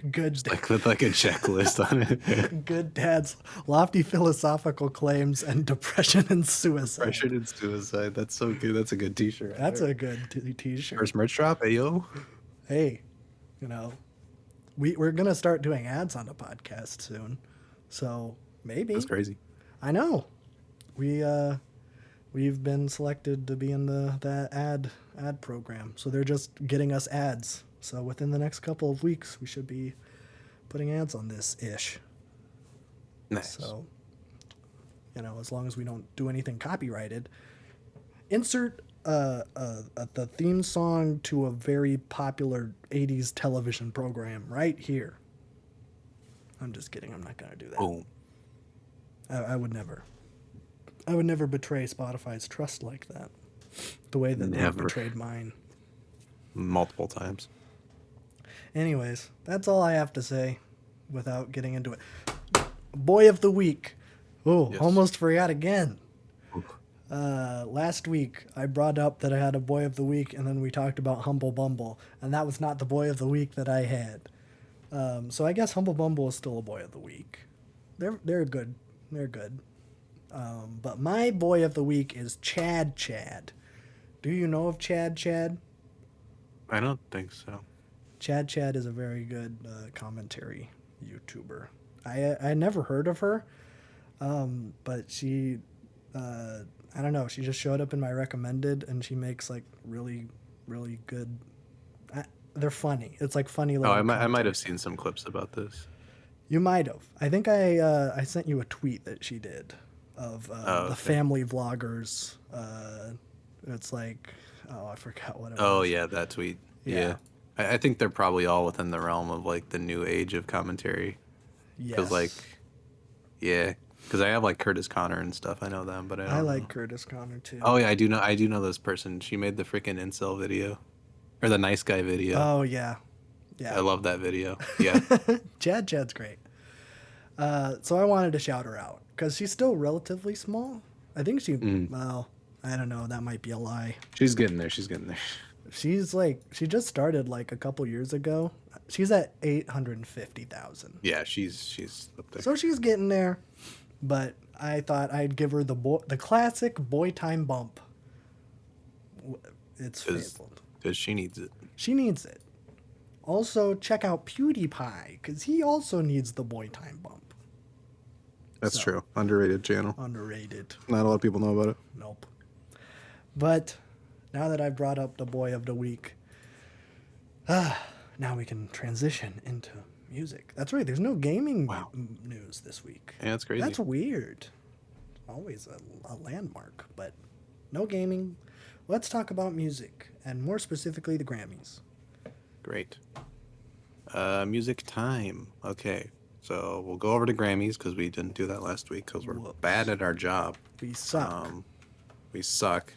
good, Like with like a checklist on it. good dads, lofty philosophical claims, and depression and suicide. Depression and suicide. That's so good. That's a good t-shirt. right That's there. a good t-shirt. First merch drop, ayo. Hey, you know, we're gonna start doing ads on the podcast soon, so maybe. That's crazy. I know. We've been selected to be in that ad program. So they're just getting us ads. So within the next couple of weeks, we should be putting ads on this ish. Nice. So, as long as we don't do anything copyrighted, insert the theme song to a very popular 80s television program right here. I'm just kidding. I'm not going to do that. Boom. I would never. I would never betray Spotify's trust like that. The way that they Never. betrayed mine. Multiple times. Anyways, that's all I have to say without getting into it. Boy of the Week. Oh, Yes. almost forgot again. Oof. Last week, I brought up that I had a Boy of the Week, and then we talked about Humble Bumble, and that was not the Boy of the Week that I had. So I guess Humble Bumble is still a Boy of the Week. They're good. They're good. But my Boy of the Week is Chad Chad. Do you know of Chad Chad? I don't think so. Chad Chad is a very good commentary YouTuber. I never heard of her, but she, I don't know, she just showed up in my recommended, and she makes like really, really good. They're funny. It's like funny. Oh, little I might have commentary. seen some clips about this. You might have. I think I sent you a tweet that she did of the okay. family vloggers. It's like, I forgot what it Oh was. yeah, that tweet. Yeah. Yeah. I think they're probably all within the realm of like the new age of commentary. Yes. Because like, yeah, because I have like Curtis Connor and stuff. I know them, but I don't I know. like Curtis Connor too. Oh yeah, I do know this person. She made the freaking incel video, or the nice guy video. Oh yeah. I Yeah. love that video. Yeah. Chad's great. So I wanted to shout her out because she's still relatively small. I think she, well, I don't know. That might be a lie. She's getting there. She's getting there. She's like, she just started like a couple years ago. She's at 850,000. Yeah, she's up there. So she's getting there. But I thought I'd give her the classic boy time bump. It's fabled. Because she needs it. She needs it. Also, check out PewDiePie, because he also needs the boy time bump. That's So. true. Underrated channel. Underrated. Not a lot of people know about it. Nope. But now that I've brought up the Boy of the Week, now we can transition into music. That's right. There's no gaming Wow. news this week. Yeah, that's crazy. That's weird. Always a landmark, but no gaming. Let's talk about music, and more specifically the Grammys. Great. Music time. Okay. So we'll go over to Grammys because we didn't do that last week because we're Whoops. bad at our job. We suck. We suck.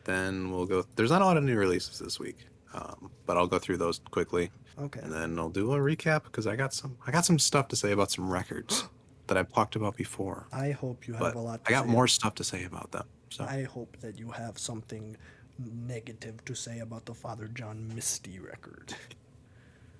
Then we'll go. There's not a lot of new releases this week, but I'll go through those quickly, Okay. and then I'll do a recap because I got some stuff to say about some records that I've talked about before. I hope you have But a lot to I got say. more stuff to say about them. So I hope that you have something negative to say about the Father John Misty record.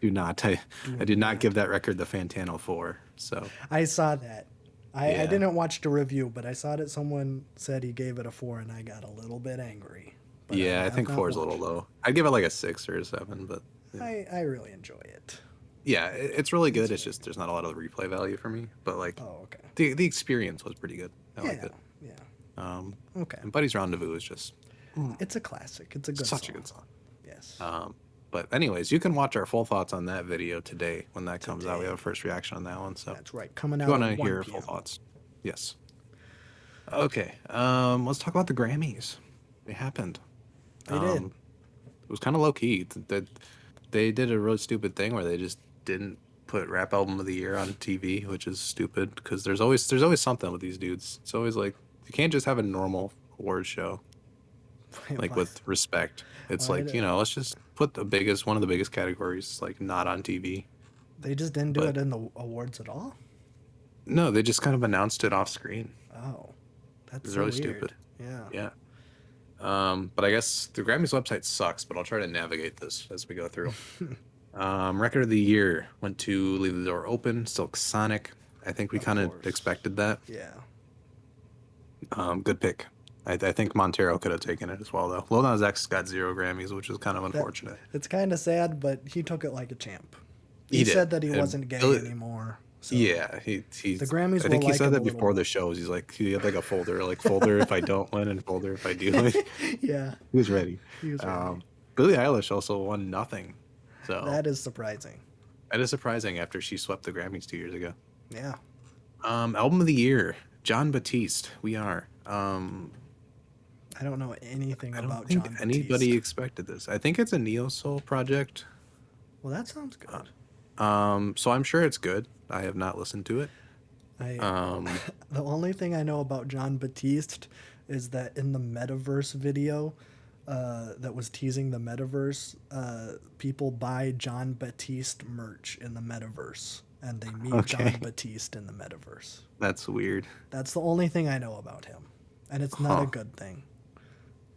do not. I did not give that record the Fantano 4. So I saw that. I Yeah. didn't watch the review, but I saw that someone said he gave it a 4, and I got a little bit angry. But yeah, I have think not 4 is a little watched low. I'd give it like a 6 or a 7, but it. I really enjoy it. Yeah, it's really good. It's just there's not a lot of replay value for me, but like Oh, okay. the experience was pretty good. I liked Yeah, it. yeah. Um, Okay. and Buddy's Rendezvous is just It's a classic. It's a good such song. a good song. Yes. But anyways, you can watch our full thoughts on that video today when that comes out. We Today. have a first reaction on that one. So That's right. Coming if you out want at to 1 hear full p.m. thoughts, yes. Okay. Let's talk about the Grammys. They happened. They did. It was kind of low key. That they did a really stupid thing where they just didn't put Rap Album of the Year on TV, which is stupid because there's always something with these dudes. It's always like you can't just have a normal award show Wait, like what? with respect. It's Why like, you know, let's just put one of the biggest categories like not on TV. They just didn't do But it in the awards at all? no, they just kind of announced it off screen. Oh. That's It's so really weird. stupid. Yeah. Yeah. But I guess the Grammys website sucks, but I'll try to navigate this as we go through. Record of the year went to Leave the Door Open, Silk Sonic. I think we kind of course. expected that. Yeah. Good pick. I think Montero could have taken it as well, though. Lil Nas X got 0 Grammys, which is kind of unfortunate. It's kind of sad, but he took it like a champ. He He did. said that he And wasn't gay Billy- anymmore. So Yeah, he's. The Grammys I think will he like said him that a little before the more. shows. He's like, he had like a folder, folder if I don't win and folder if I do win. yeah, He was ready. he was ready. Billie Eilish also won nothing. So That is surprising. that is surprising after she swept the Grammys 2 years ago. Yeah. Album of the year, John Batiste. We are. I don't know anything I about don't think John anybody Batiste. expected this. I think it's a neo soul project. Well, that sounds good. So I'm sure it's good. I have not listened to it. I the only thing I know about John Batiste is that in the Metaverse video that was teasing the Metaverse, people buy John Batiste merch in the Metaverse, and they meet Okay. John Batiste in the Metaverse. That's weird. That's the only thing I know about him, and it's not a Huh. good thing.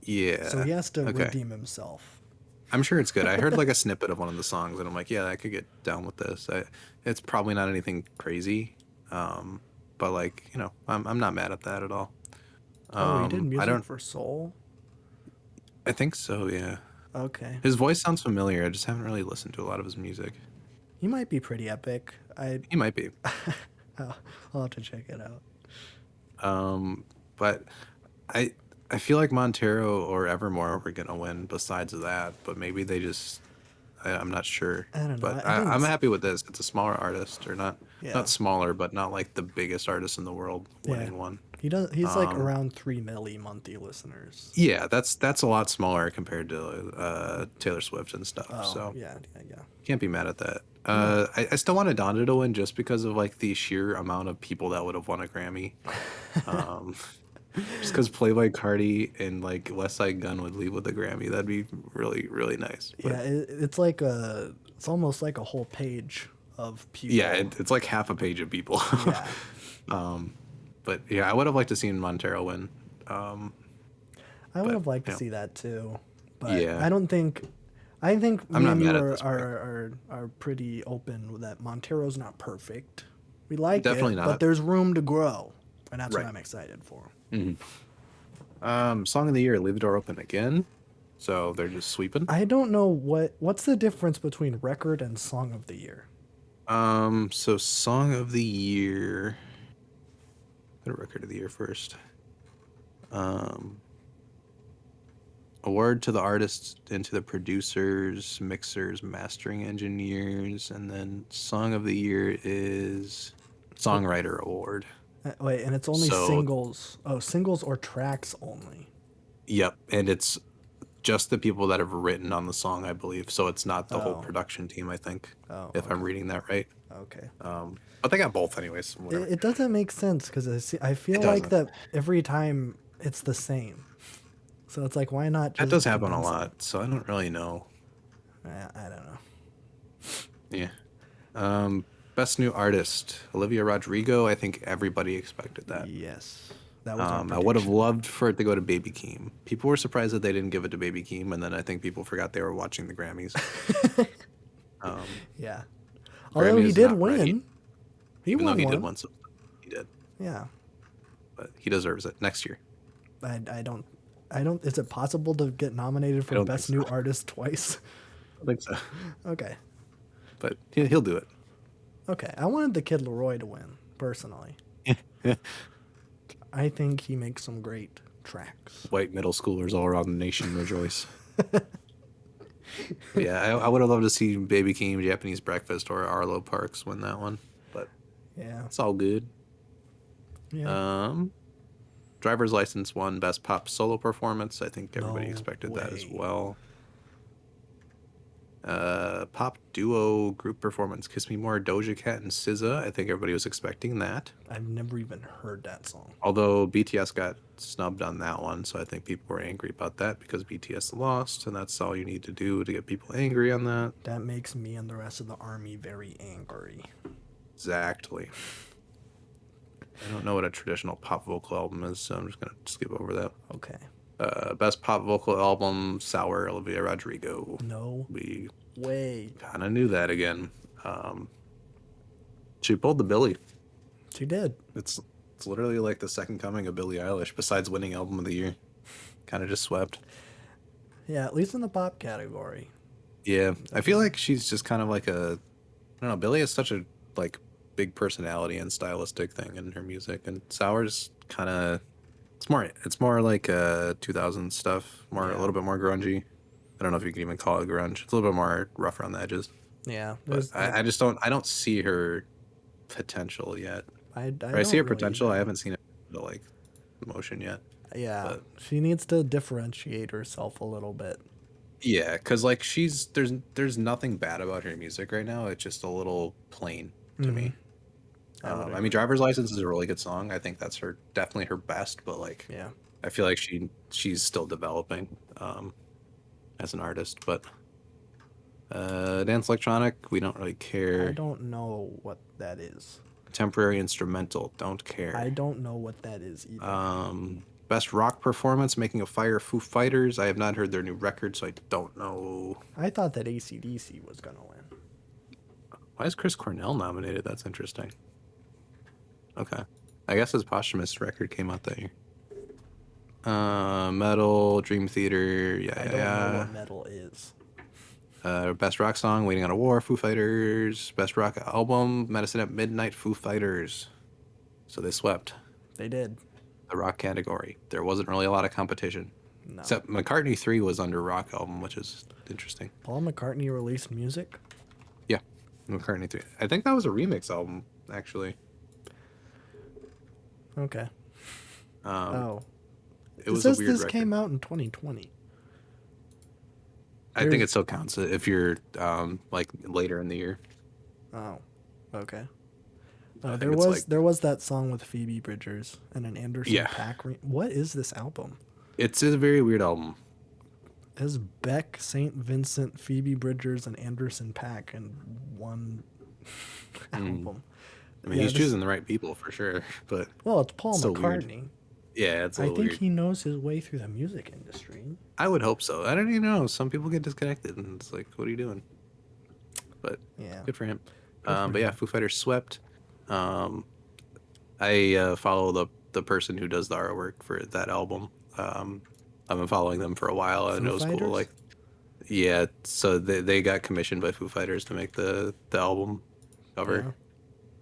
Yeah. So he has to Okay. redeem himself. I'm sure it's good. I heard like a snippet of one of the songs, and I'm like, yeah, I could get down with this. It's probably not anything crazy, but like, you know, I'm not mad at that at all. Oh, he did I music don't. for Soul? I think so. Yeah. Okay. His voice sounds familiar. I just haven't really listened to a lot of his music. He might be pretty epic. He might be. I'll have to check it out. But I feel like Montero or Evermore were gonna win. Besides that, but maybe they just. I'm not sure. I don't know. But I think I'm it's- happy with this. It's a smaller artist, or not Yeah. not smaller, but not like the biggest artist in the world winning Yeah. one. He's like around 3 milli monthly listeners. Yeah, that's a lot smaller compared to Taylor Swift and stuff. Oh, So yeah. can't be mad at that. I still wanted Donda to win just because of like the sheer amount of people that would have won a Grammy. Just because Playboi Carti and like West Side Gun would leave with a Grammy, that'd be really really nice. But, Yeah, it's almost like a whole page of people. yeah, it's like half a page of people. Yeah. But yeah, I would have liked to seen Montero win. I would but, have liked to yeah. see that too. But Yeah. I think I'm me not and you mad at are, this pick. are pretty open that Montero's not perfect. We like Definitely it, not. but there's room to grow. And that's Right. what I'm excited for. Song of the year, Leave the Door Open again. So they're just sweeping. I don't know what's the difference between record and song of the year. So song of the year. The record of the year first. Award to the artists and to the producers, mixers, mastering engineers, and then song of the year is songwriter award. Wait, and it's only So- singles. Oh, singles or tracks only. Yep, and it's just the people that have written on the song, I believe. So it's not the whole Oh. production team, I think. Oh, if I'm reading that right. Okay. But they got both anyways. Whatever. It doesn't make sense because I feel It like doesn't. that every time it's the same. So it's like, why not? That just does happen a condense it? lot, so I don't really know. I don't know. Yeah. Best new artist, Olivia Rodrigo. I think everybody expected that. Yes, that was. Our I would have prediction. loved for it to go to Baby Keem. People were surprised that they didn't give it to Baby Keem, and then I think people forgot they were watching the Grammys. Yeah. Although Grammy he is did not win. right, He even though won he one. did win some. He did, Yeah. but he deserves it next year. I don't. Is it possible to get nominated for don't best think new artist twice? I think so. Okay. but he'll do it. Okay, I wanted the Kid Leroy to win, personally. I think he makes some great tracks. White middle schoolers all around the nation rejoice. Yeah, I would have loved to see Baby Keem, Japanese Breakfast, or Arlo Parks win that one, but Yeah. it's all good. Yeah. Driver's License won Best Pop Solo Performance. I think everybody No expected that as way. well. Pop Duo Group Performance, Kiss Me More, Doja Cat and SZA. I think everybody was expecting that. I've never even heard that song. Although BTS got snubbed on that one, so I think people were angry about that because BTS lost, and that's all you need to do to get people angry on that. That makes me and the rest of the army very angry. Exactly. I don't know what a traditional pop vocal album is, so I'm just going to skip over that. Okay. Best pop vocal album, Sour, Olivia Rodrigo. No We way. kind of knew that again. She pulled the Billy. She did. It's literally like the second coming of Billie Eilish, besides winning Album of the Year. Kind of just swept. Yeah, at least in the pop category. Yeah, I feel like she's just kind of like a, I don't know, Billie has such a like big personality and stylistic thing in her music, and Sour's kind of, it's more like 2000s stuff, a little bit more grungy. I don't know if you can even call it grunge. It's a little bit more rough around the edges. Yeah. But I just don't see her potential yet. I See her don't really potential. either. I haven't seen it to like motion yet. Yeah. but- She needs to differentiate herself a little bit. Yeah, because like there's nothing bad about her music right now. It's just a little plain to me. I mean, Driver's License is a really good song. I think that's definitely her best. But like, Yeah. I feel like she's still developing as an artist. But dance electronic, we don't really care. I don't know what that is. Contemporary instrumental, don't care. I don't know what that is either. Best rock performance, Making a Fire, Foo Fighters. I have not heard their new record, so I don't know. I thought that AC/DC was going to win. Why is Chris Cornell nominated? That's interesting. Okay. I guess his posthumous record came out that year. Metal, Dream Theater, I don't know what metal is. Best rock song, Waiting on a War, Foo Fighters. Best rock album, Medicine at Midnight, Foo Fighters. So they swept They did. the rock category. There wasn't really a lot of competition. No. Except McCartney 3 was under rock album, which is interesting. Paul McCartney released music? Yeah, McCartney 3. I think that was a remix album, actually. Okay. It It was says a weird this record. came out in 2020. I think it still counts if you're like later in the year. Oh, okay. I think There it's was like- there was that song with Phoebe Bridgers and an Anderson Yeah. .Paak. What is this album? It's a very weird album. It has Beck, St. Vincent, Phoebe Bridgers, and Anderson .Paak in one album. I mean, he's choosing the right people for sure, but Well, it's Paul so weird. McCartney. yeah, it's a I little think weird. he knows his way through the music industry. I would hope so. I don't even know. Some people get disconnected, and it's like, what are you doing? But Yeah. good for him. for But yeah, Foo Fighters swept. I follow the person who does the artwork for that album. I've been following them for a while, and Foo it was cool. Fighters? Like, yeah, so they got commissioned by Foo Fighters to make the album cover.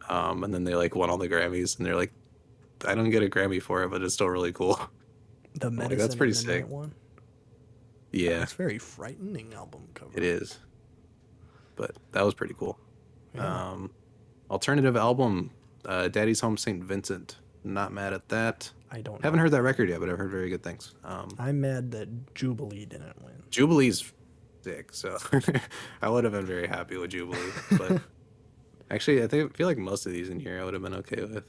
And then they like won all the Grammys, and they're like, I don't get a Grammy for it, but it's still really cool. The like, Medicine that's pretty at Midnight sick. one. Yeah, It's very frightening album cover. it is. But that was pretty cool. Yeah. Alternative album, Daddy's Home St. Vincent. Not mad at that. I don't Haven't know. heard that record yet, but I've heard very good things. I'm mad that Jubilee didn't win. Jubilee's sick, so I would have been very happy with Jubilee. But actually, I feel like most of these in here I would have been okay with.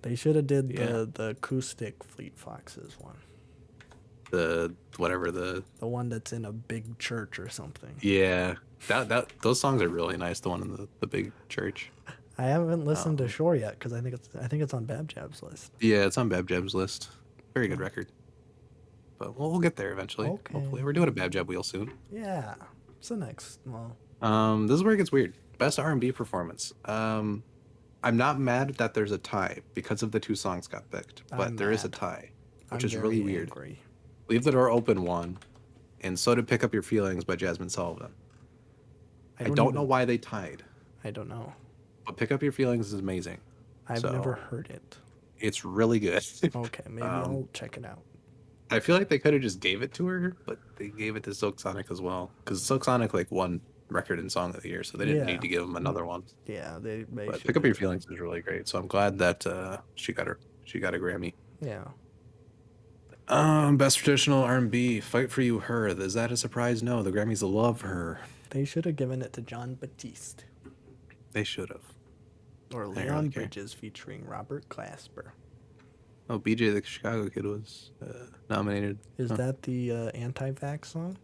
They should have did Yeah. the acoustic Fleet Foxes one. The The one that's in a big church or something. yeah, that those songs are really nice. The one in the big church. I haven't listened to Shore yet because I think it's on Babjab's list. Yeah, it's on Bab Jab's list. Very good record. But we'll get there eventually. Okay. Hopefully, we're doing a Bab Jab wheel soon. Yeah. It's the next. Well, This is where it gets weird. Best R&B performance. I'm not mad that there's a tie because of the two songs got picked, but I'm there is a mad. tie, which I'm is really very weird. angry. Leave the Door Open won, and so did Pick Up Your Feelings by Jasmine Sullivan. I don't know why they tied. I don't know. But Pick Up Your Feelings is amazing. I've never heard it. It's really good. Okay, maybe I'll check it out. I feel like they could have just gave it to her, but they gave it to Silk Sonic as well. Because Silk Sonic like won record and song of the year, so they didn't need to give him another one. Yeah, they But Pick Up Your Feelings is really great, so I'm glad that she got a Grammy. Yeah. Best traditional R&B, Fight for You, Her. Is that a surprise? No, the Grammys love her. They should have given it to John Batiste. They should have. Or Leon Bridges featuring Robert Glasper. Oh, BJ the Chicago Kid was nominated. Is that the anti-vax song?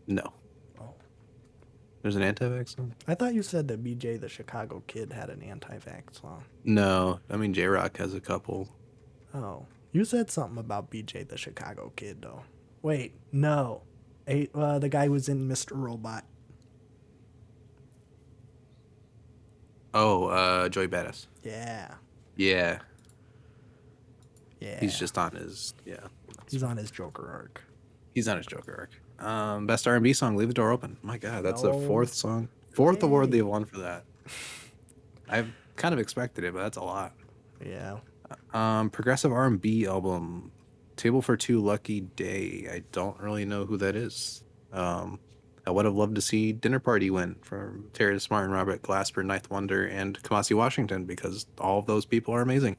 No. Oh. There's an anti-vax song? I thought you said that BJ the Chicago Kid had an anti-vax song. No. I mean, J-Rock has a couple. Oh. You said something about BJ the Chicago Kid, though. Wait, no. The guy who was in Mr. Robot. Oh, Joey Badass. Yeah. Yeah. Yeah. He's just on his, He's on his Joker arc. He's on his Joker arc. Best R&B song, Leave the Door Open. My God, that's the fourth song. Fourth award they've won for that. I've kind of expected it, but that's a lot. Yeah. Progressive R&B album, Table for Two, Lucky Day. I don't really know who that is. I would have loved to see Dinner Party win from Terrence Martin, Robert Glasper, Ninth Wonder, and Kamasi Washington because all of those people are amazing.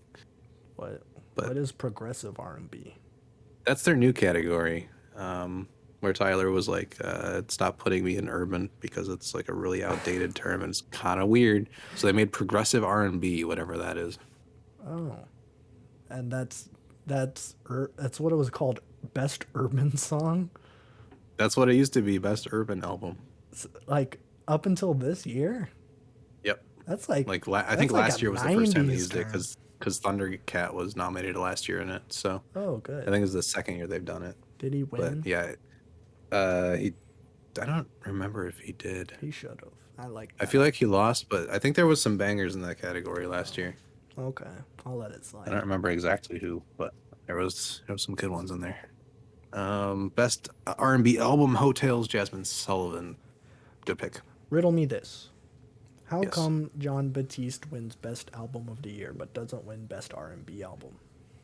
What is progressive R&B? That's their new category, where Tyler was like, stop putting me in urban because it's like a really outdated term and it's kind of weird. So they made progressive R&B, whatever that is. Oh, and that's what it was called, Best Urban Song? That's what it used to be, Best Urban Album. Like, up until this year? Yep. That's like... I think last year was the first time they used it because Thundercat was nominated last year in it. So oh, good. I think it's the second year they've done it. Did he win? But yeah, I don't remember if he did. He should have. I feel like he lost, but I think there was some bangers in that category last year. Okay, I'll let it slide. I don't remember exactly who, but there was some good ones in there. Best R&B album, Hotels, Jasmine Sullivan. Good pick. Riddle me this. How come John Batiste wins Best Album of the Year but doesn't win Best R&B Album?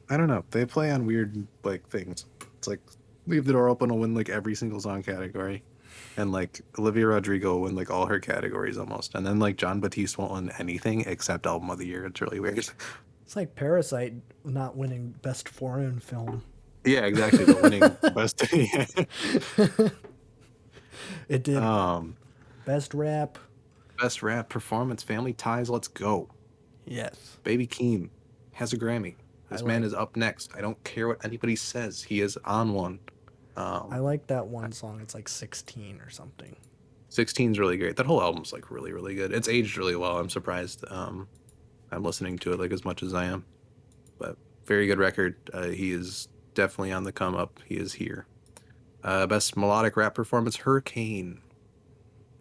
I don't know. They play on weird like things. It's like Leave the Door Open will win like every single song category. And like Olivia Rodrigo will win like all her categories almost. And then like John Batiste won't win anything except Album of the Year. It's really weird. It's like Parasite not winning Best Foreign Film. Yeah, exactly. But winning Best... It did. Best Rap. Best Rap Performance, Family Ties, Let's Go. Yes. Baby Keem has a Grammy. This man is up next. I don't care what anybody says. He is on one. I like that one song. It's like 16 or something. 16's really great. That whole album's like really, really good. It's aged really well. I'm surprised. I'm listening to it like as much as I am. But very good record. He is definitely on the come up. He is here. Best Melodic Rap Performance, Hurricane.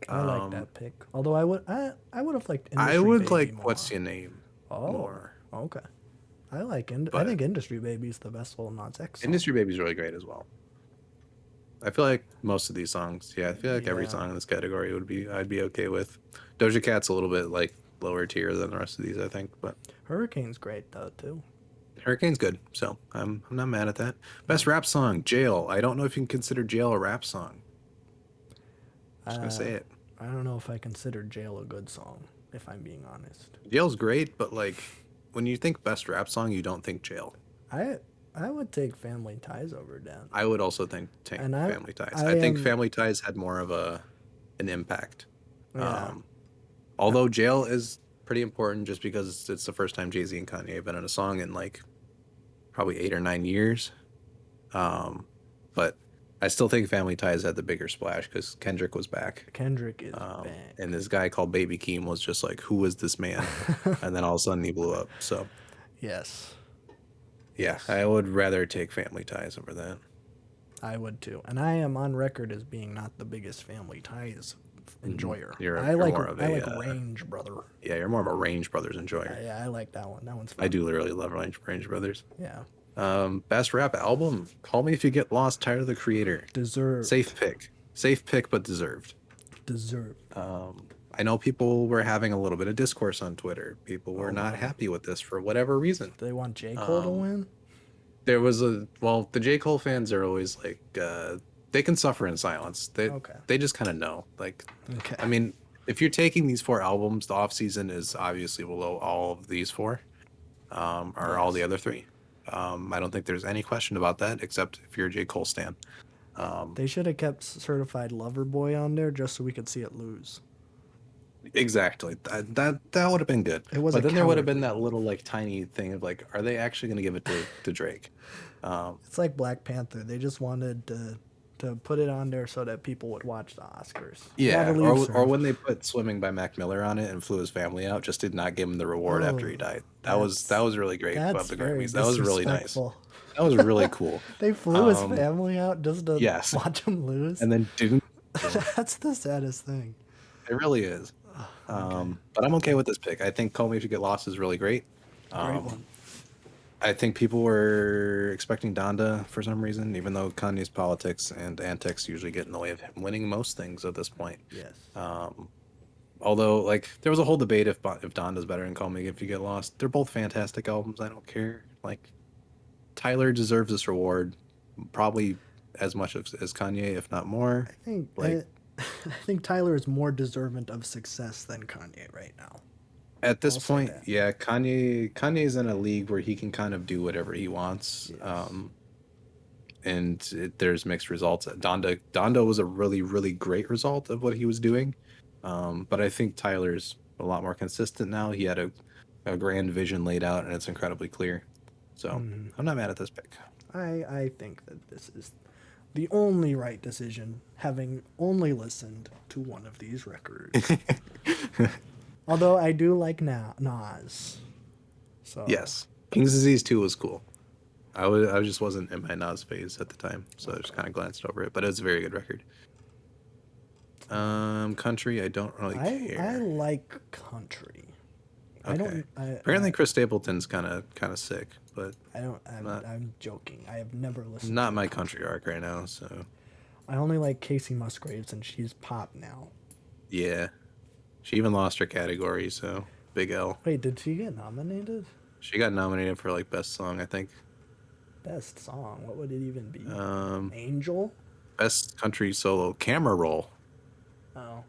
I like that pick. Although I would have liked Industry I would Baby like more. What's Your Name more. Okay. I think Industry Baby is the best Lil Nas X song. Industry Baby's really great as well. I feel like most of these songs, I feel like every song in this category I'd be okay with. Doja Cat's a little bit like lower tier than the rest of these, I think, but Hurricane's great though too. Hurricane's good, so I'm not mad at that. Best rap song, Jail. I don't know if you can consider Jail a rap song. I'm just gonna say it. I don't know if I consider Jail a good song, if I'm being honest. Jail's great, but like when you think best rap song, you don't think Jail. I would take Family Ties over that. I would also think Family Ties. I think Family Ties had more of an impact. Yeah. Although Jail is pretty important just because it's the first time Jay-Z and Kanye have been in a song in like probably 8 or 9 years. But I still think Family Ties had the bigger splash because Kendrick was back. Kendrick is back. And this guy called Baby Keem was just like, who is this man? And then all of a sudden he blew up. So yes. Yeah, I would rather take Family Ties over that. I would too. And I am on record as being not the biggest Family Ties enjoyer. I like Range Brother. Yeah, you're more of a Range Brothers enjoyer. Yeah, I like that one. That one's fun. I do really love Range Brothers. Yeah. Best rap album, Call Me If You Get Lost, Tyler the Creator. Deserved. Safe pick, but deserved. Deserve. I know people were having a little bit of discourse on Twitter. People were not happy with this for whatever reason. They want J. Cole to win? There was the J. Cole fans are always like, they can suffer in silence. They just kind of know. Like, I mean, if you're taking these 4 albums, the off season is obviously below all of these 4, or all the other 3. I don't think there's any question about that, except if you're a J. Cole stan. They should have kept Certified Lover Boy on there just so we could see it lose. Exactly. That would have been good. But then there would have been that little like tiny thing of like, are they actually going to give it to Drake? It's like Black Panther. They just wanted to put it on there so that people would watch the Oscars. Yeah, or when they put Swimming by Mac Miller on it and flew his family out, just did not give him the reward after he died. That was really great about the Grammys. That was really nice. That was really cool. They flew his family out just to watch him lose? And then didn't. That's the saddest thing. It really is. But I'm okay with this pick. I think Call Me If You Get Lost is really great. Great one. I think people were expecting Donda for some reason, even though Kanye's politics and antics usually get in the way of him winning most things at this point. Yes. Although, like, there was a whole debate if Donda's better than Call Me If You Get Lost. They're both fantastic albums. I don't care. Like, Tyler deserves this reward probably as much as Kanye, if not more. I think Tyler is more deserving of success than Kanye right now. At this point, yeah, Kanye's in a league where he can kind of do whatever he wants. Yes. And there's mixed results. Donda was a really, really great result of what he was doing. But I think Tyler's a lot more consistent now. He had a grand vision laid out, and it's incredibly clear. So I'm not mad at this pick. I think that this is the only right decision, having only listened to one of these records. Although I do like Nas. So yes, King's Disease 2 was cool. I just wasn't in my Nas phase at the time, so I just kind of glanced over it. But it's a very good record. Country, I don't really care. I like country. Okay. Apparently, Chris Stapleton's kind of sick, but I'm joking. I have never listened. Not my country arc right now, so. I only like Casey Musgraves, and she's pop now. Yeah, she even lost her category, so big L. Wait, did she get nominated? She got nominated for like best song, I think. Best song? What would it even be? Angel. Best country solo camera roll. Oh,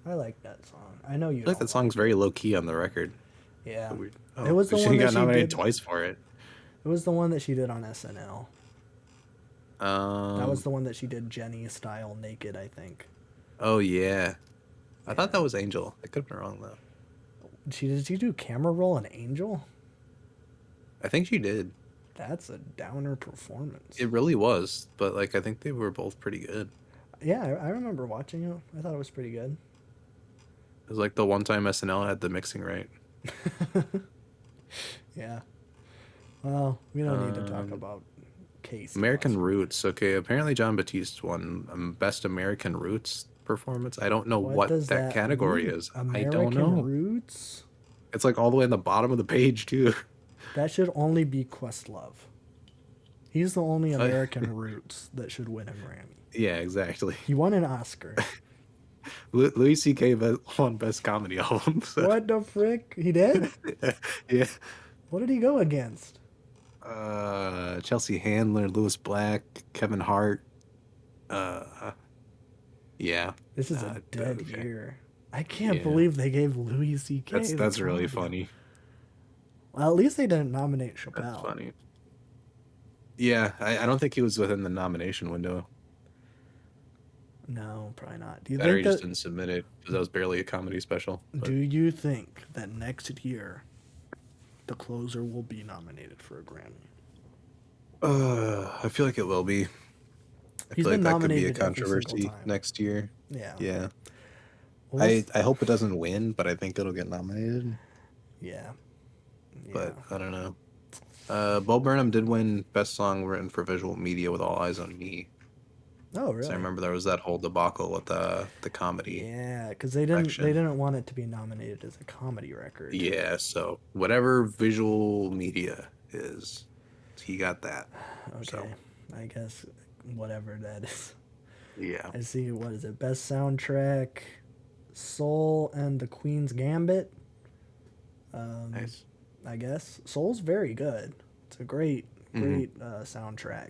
I like that song. I know you. I like that song's very low key on the record. Yeah, it was the one she got nominated twice for it. It was the one that she did on SNL. That was the one that she did Jenny style naked, I think. Oh yeah, I thought that was Angel. I could have been wrong though. Did she do camera roll and Angel? I think she did. That's a downer performance. It really was, but like I think they were both pretty good. Yeah, I remember watching it. I thought it was pretty good. It was like the one time SNL had the mixing right. Yeah. Well, we don't need to talk about Casey. American Roots. Okay, apparently John Batiste won Best American Roots Performance. I don't know what that category is. I don't know. Roots? It's like all the way on the bottom of the page, too. That should only be Questlove. He's the only American Roots that should win a Grammy. Yeah, exactly. He won an Oscar. Louis C.K. won Best Comedy Album. So. What the frick? He did? Yeah. What did he go against? Chelsea Handler, Lewis Black, Kevin Hart. Yeah. This is a dead year. I can't believe they gave Louis C.K. That's really funny. Well, at least they didn't nominate Chappelle. That's funny. Yeah, I don't think he was within the nomination window. No, probably not. Do you think he just didn't submit it because that was barely a comedy special? But. Do you think that next year The Closer will be nominated for a Grammy? I feel like it will be. I feel like that could be a controversy next year. Yeah. Yeah. Well, I hope it doesn't win, but I think it'll get nominated. Yeah. But I don't know. Bo Burnham did win Best Song Written for Visual Media with All Eyes on Me. Oh, really? So I remember there was that whole debacle with the comedy. Yeah, because they didn't want it to be nominated as a comedy record. Yeah, so whatever visual media is, he got that. Okay, so. I guess whatever that is. Yeah. I see, what is it? Best soundtrack, Soul and the Queen's Gambit. Nice. I guess Soul's very good. It's a great, Mm-hmm. great soundtrack.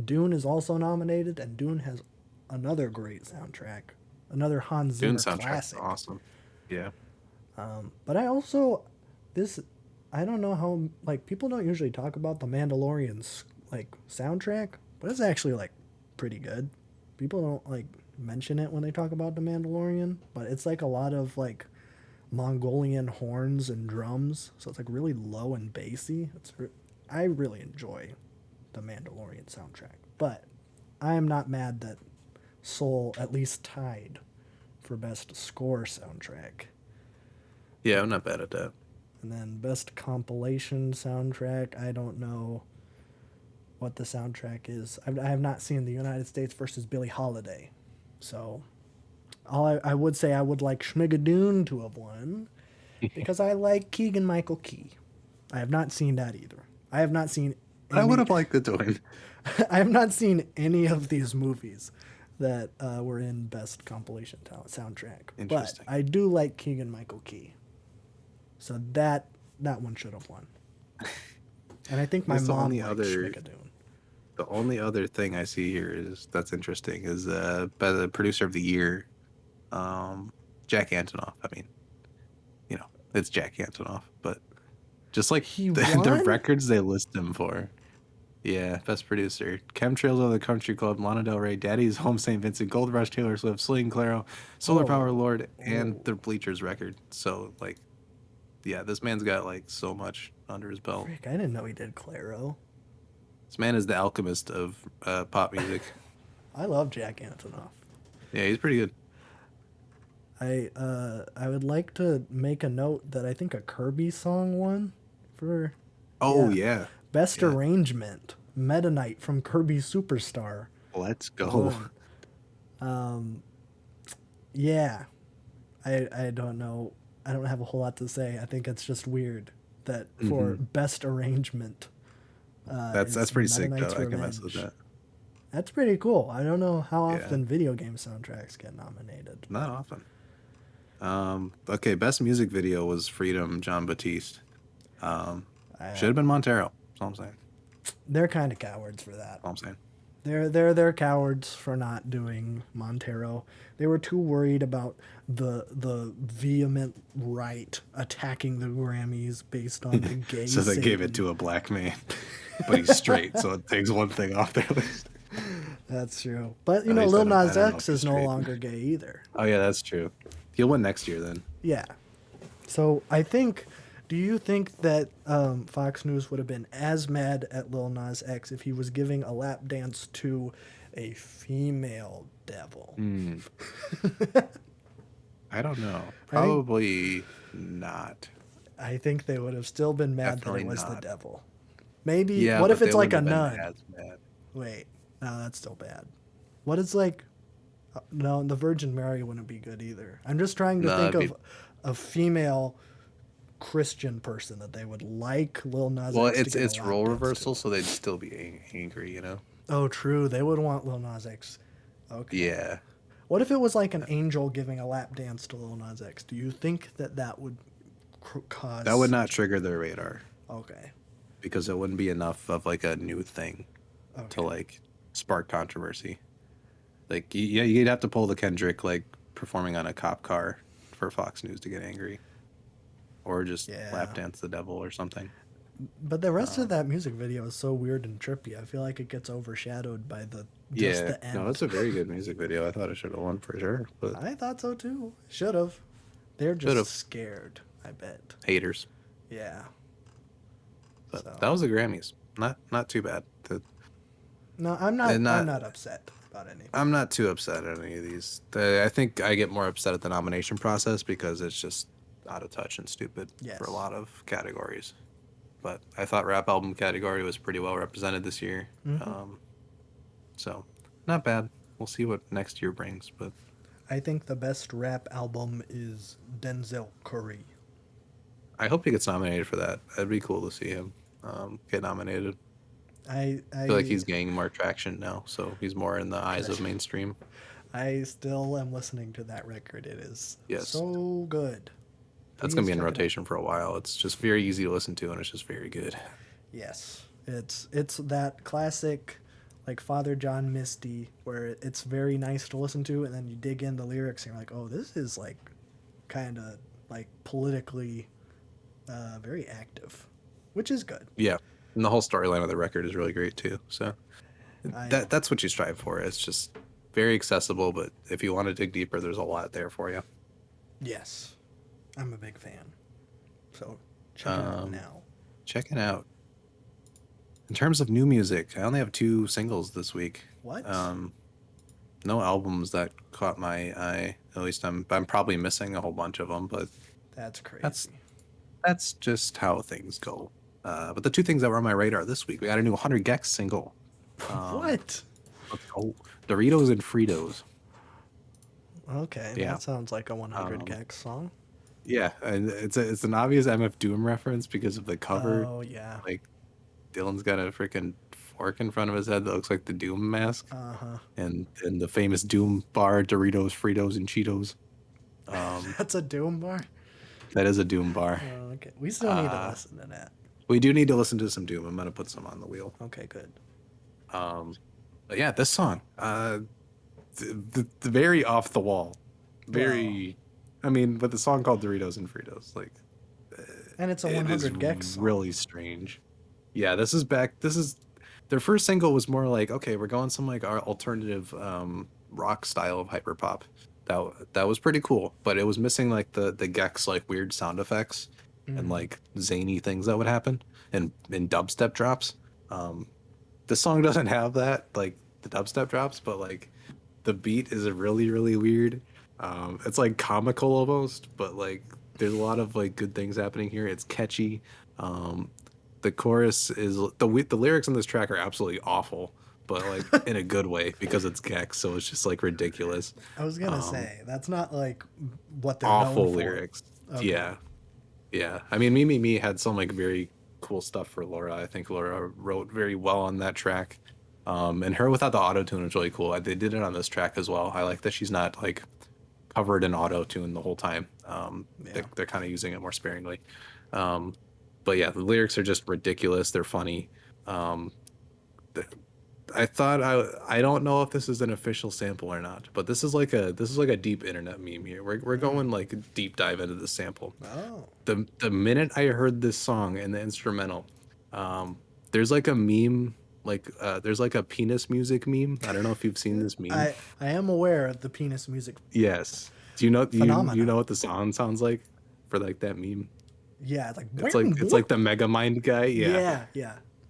Dune is also nominated, and Dune has another great soundtrack, another Hans Dune Zimmer soundtrack's classic. awesome. Yeah. But I also this I don't know how, like, people don't usually talk about the Mandalorian's like soundtrack, but it's actually like pretty good. People don't like mention it when they talk about the Mandalorian, but it's like a lot of like Mongolian horns and drums, so it's like really low and bassy. I really enjoy the Mandalorian soundtrack, but I am not mad that Soul at least tied for best score soundtrack. Yeah, I'm not bad at that. And then best compilation soundtrack, I don't know what the soundtrack is. I have not seen the United States versus Billie Holiday, so I would say I would like Schmigadoon to have won because I like Keegan Michael Key. I have not seen that either. I have not seen I would any. have liked it to win. I have not seen any of these movies that were in best compilation soundtrack. But Interesting. I do like Keegan Michael Key, so that one should have won. And I think my That's the mom only likes other- Schmigadoon. The only other thing I see here is that's interesting is by the producer of the year, Jack Antonoff. I mean, you know, it's Jack Antonoff, but just like He the won? records they list him for. Yeah, best producer. Chemtrails of the Country Club, Lana Del Rey, Daddy's Home St. Vincent, Gold Rush, Taylor Swift, Sling Claro, Solar Oh. Power Lord, and Oh. the Bleachers record. So, like, yeah, this man's got, like, so much under his belt. Frick, I didn't know he did Claro. This man is the alchemist of pop music. I love Jack Antonoff. Yeah, he's pretty good. I would like to make a note that I think a Kirby song won for Oh, Yeah. yeah. best Yeah. arrangement. Meta Knight from Kirby Superstar. Let's go. won. Yeah, I don't know. I don't have a whole lot to say. I think it's just weird that for best arrangement. That's it's pretty Meta sick, Knight's though. I can mess with Revenge. that. That's pretty cool. I don't know how Yeah. often video game soundtracks get nominated. Not often. Okay, best music video was Freedom, John Batiste. Should have been Montero. That's all I'm saying. They're kind of cowards for that. That's all I'm saying. They're cowards for not doing Montero. They were too worried about the vehement right attacking the Grammys based on the gay. So they gave Satan. it to a black man, but he's straight, so it takes one thing off their list. That's true. But you At know, least Lil I don't Nas know X if he's is no straight. longer gay either. Oh yeah, that's true. He'll win next year then. Yeah. So I think. Do you think that Fox News would have been as mad at Lil Nas X if he was giving a lap dance to a female devil? I don't know. Probably not. I think they would have still been mad Definitely that it was the not. devil. Maybe. Yeah. What but if it's they like a wouldn't have nun? been as mad. Wait, no, that's still bad. What is like? No, the Virgin Mary wouldn't be good either. I'm just trying to No, think it'd of a female Christian person that they would like Lil Nas Well, X to give a it's lap role dance reversal, to. so they'd still be angry, you know. Oh, true. They would want Lil Nas X. Okay. Yeah. What if it was like an angel giving a lap dance to Lil Nas X? Do you think that would cause? That would not trigger their radar Okay. because it wouldn't be enough of like a new thing to like spark controversy. Like, yeah, you'd have to pull the Kendrick like performing on a cop car for Fox News to get angry, or just Yeah. lap dance the devil or something. But the rest of that music video is so weird and trippy. I feel like it gets overshadowed by just Yeah, the end. no, it's a very good music video. I thought it should have won for sure, but I thought so too. Should have. They're just Should've. scared, I bet. haters. Yeah. But So- that was the Grammys. Not too bad. No, I'm not. And I'm not upset about anything. I'm not too upset at any of these. I think I get more upset at the nomination process because it's just out of touch and stupid Yes. for a lot of categories. But I thought rap album category was pretty well represented this year. So not bad. We'll see what next year brings. But I think the best rap album is Denzel Curry. I hope he gets nominated for that. That'd be cool to see him get nominated. I feel like he's gaining more traction now, so he's more in the eyes of mainstream. I still am listening to that record. It is Yes. so good. That's going to be in check it out. rotation for a while. It's just very easy to listen to, and it's just very good. Yes, it's that classic, like Father John Misty, where it's very nice to listen to, and then you dig in the lyrics and you're like, oh, this is like kind of like politically very active, which is good. Yeah, and the whole storyline of the record is really great too. So I- that's what you strive for. It's just very accessible, but if you want to dig deeper, there's a lot there for you. Yes, I'm a big fan. So check it out now. Check it out. In terms of new music, I only have 2 singles this week. What? No albums that caught my eye. At least I'm probably missing a whole bunch of them, but That's crazy. that's just how things go. But the 2 things that were on my radar this week, we got a new 100 Gex single. What? Doritos and Fritos. Okay, Yeah. that sounds like a 100 Gex song. Yeah, and it's an obvious MF Doom reference because of the cover. Oh yeah. Like Dylan's got a freaking fork in front of his head that looks like the Doom mask. And the famous Doom bar, Doritos, Fritos, and Cheetos. That's a Doom bar. That is a Doom bar. Oh, okay, we still need to listen to that. We do need to listen to some Doom. I'm gonna put some on the wheel. Okay, good. But yeah, this song, the very off the wall, very. I mean, but the song called Doritos and Fritos, like, And it's a it is 100 Gex song. really strange. Yeah, this is their first single was more like, okay, we're going some like our alternative rock style of hyperpop. That was pretty cool, but it was missing like the Gex like weird sound effects and like zany things that would happen and dubstep drops. The song doesn't have that, like the dubstep drops, but like the beat is really, really weird. It's like comical almost, but like there's a lot of like good things happening here. It's catchy. The chorus is the lyrics on this track are absolutely awful, but like in a good way because it's Gex, so it's just like ridiculous. I was gonna say that's not like what they're Awful known for. lyrics. Okay. Yeah. I mean, Me had some like very cool stuff for Laura. I think Laura wrote very well on that track. And her without the auto tune is really cool. They did it on this track as well. I like that she's not like covered in auto tune the whole time. They're kind of using it more sparingly. But yeah, the lyrics are just ridiculous. They're funny. I thought I don't know if this is an official sample or not, but this is like a deep internet meme here. We're going like a deep dive into the sample. Oh. The minute I heard this song and the instrumental, there's like a meme, like there's like a penis music meme. I don't know if you've seen this meme. I am aware of the penis music. Yes. Do you know Phenomena. you know what the song sounds like for like that meme? Yeah, It's like the Megamind guy. Yeah.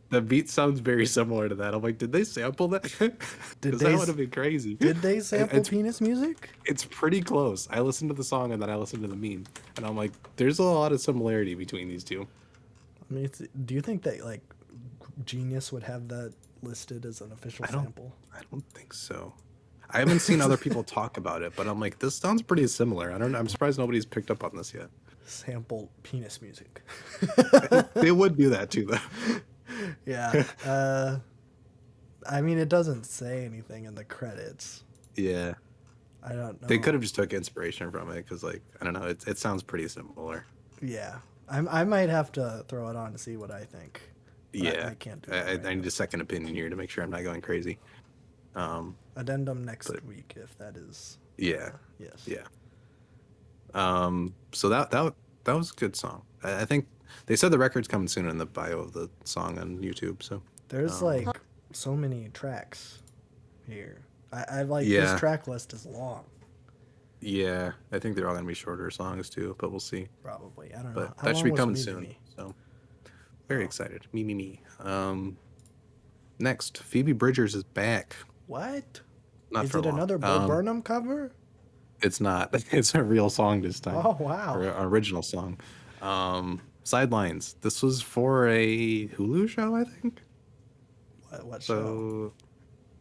The beat sounds very similar to that. I'm like, did they sample that? Because that would have been crazy. Did they sample penis music? It's pretty close. I listened to the song and then I listened to the meme, and I'm like, there's a lot of similarity between these two. I mean, do you think that like Genius would have that listed as an official sample? I don't think so. I haven't seen other people talk about it, but I'm like, this sounds pretty similar. I'm surprised nobody's picked up on this yet. Sample penis music. They would do that too, though. Yeah. I mean, it doesn't say anything in the credits. Yeah. I don't know. They could have just took inspiration from it because, like, I don't know. It sounds pretty similar. Yeah. I might have to throw it on to see what I think. But Yeah. I can't do that. I need a second opinion here to make sure I'm not going crazy. Addendum next week, if that is. Yeah. Yes. Yeah. So that was a good song. I think they said the record's coming soon in the bio of the song on YouTube. So there's like so many tracks here. I like this track list is long. Yeah, I think they're all gonna be shorter songs too, but we'll see. Probably. I don't but know. But that should be coming soon. So very excited. Me. Next, Phoebe Bridgers is back. What? Not is for it long. Another Bo Burnham cover? It's not. It's a real song this time. Oh wow! Or an original song. Sidelines. This was for a Hulu show, I think. What show?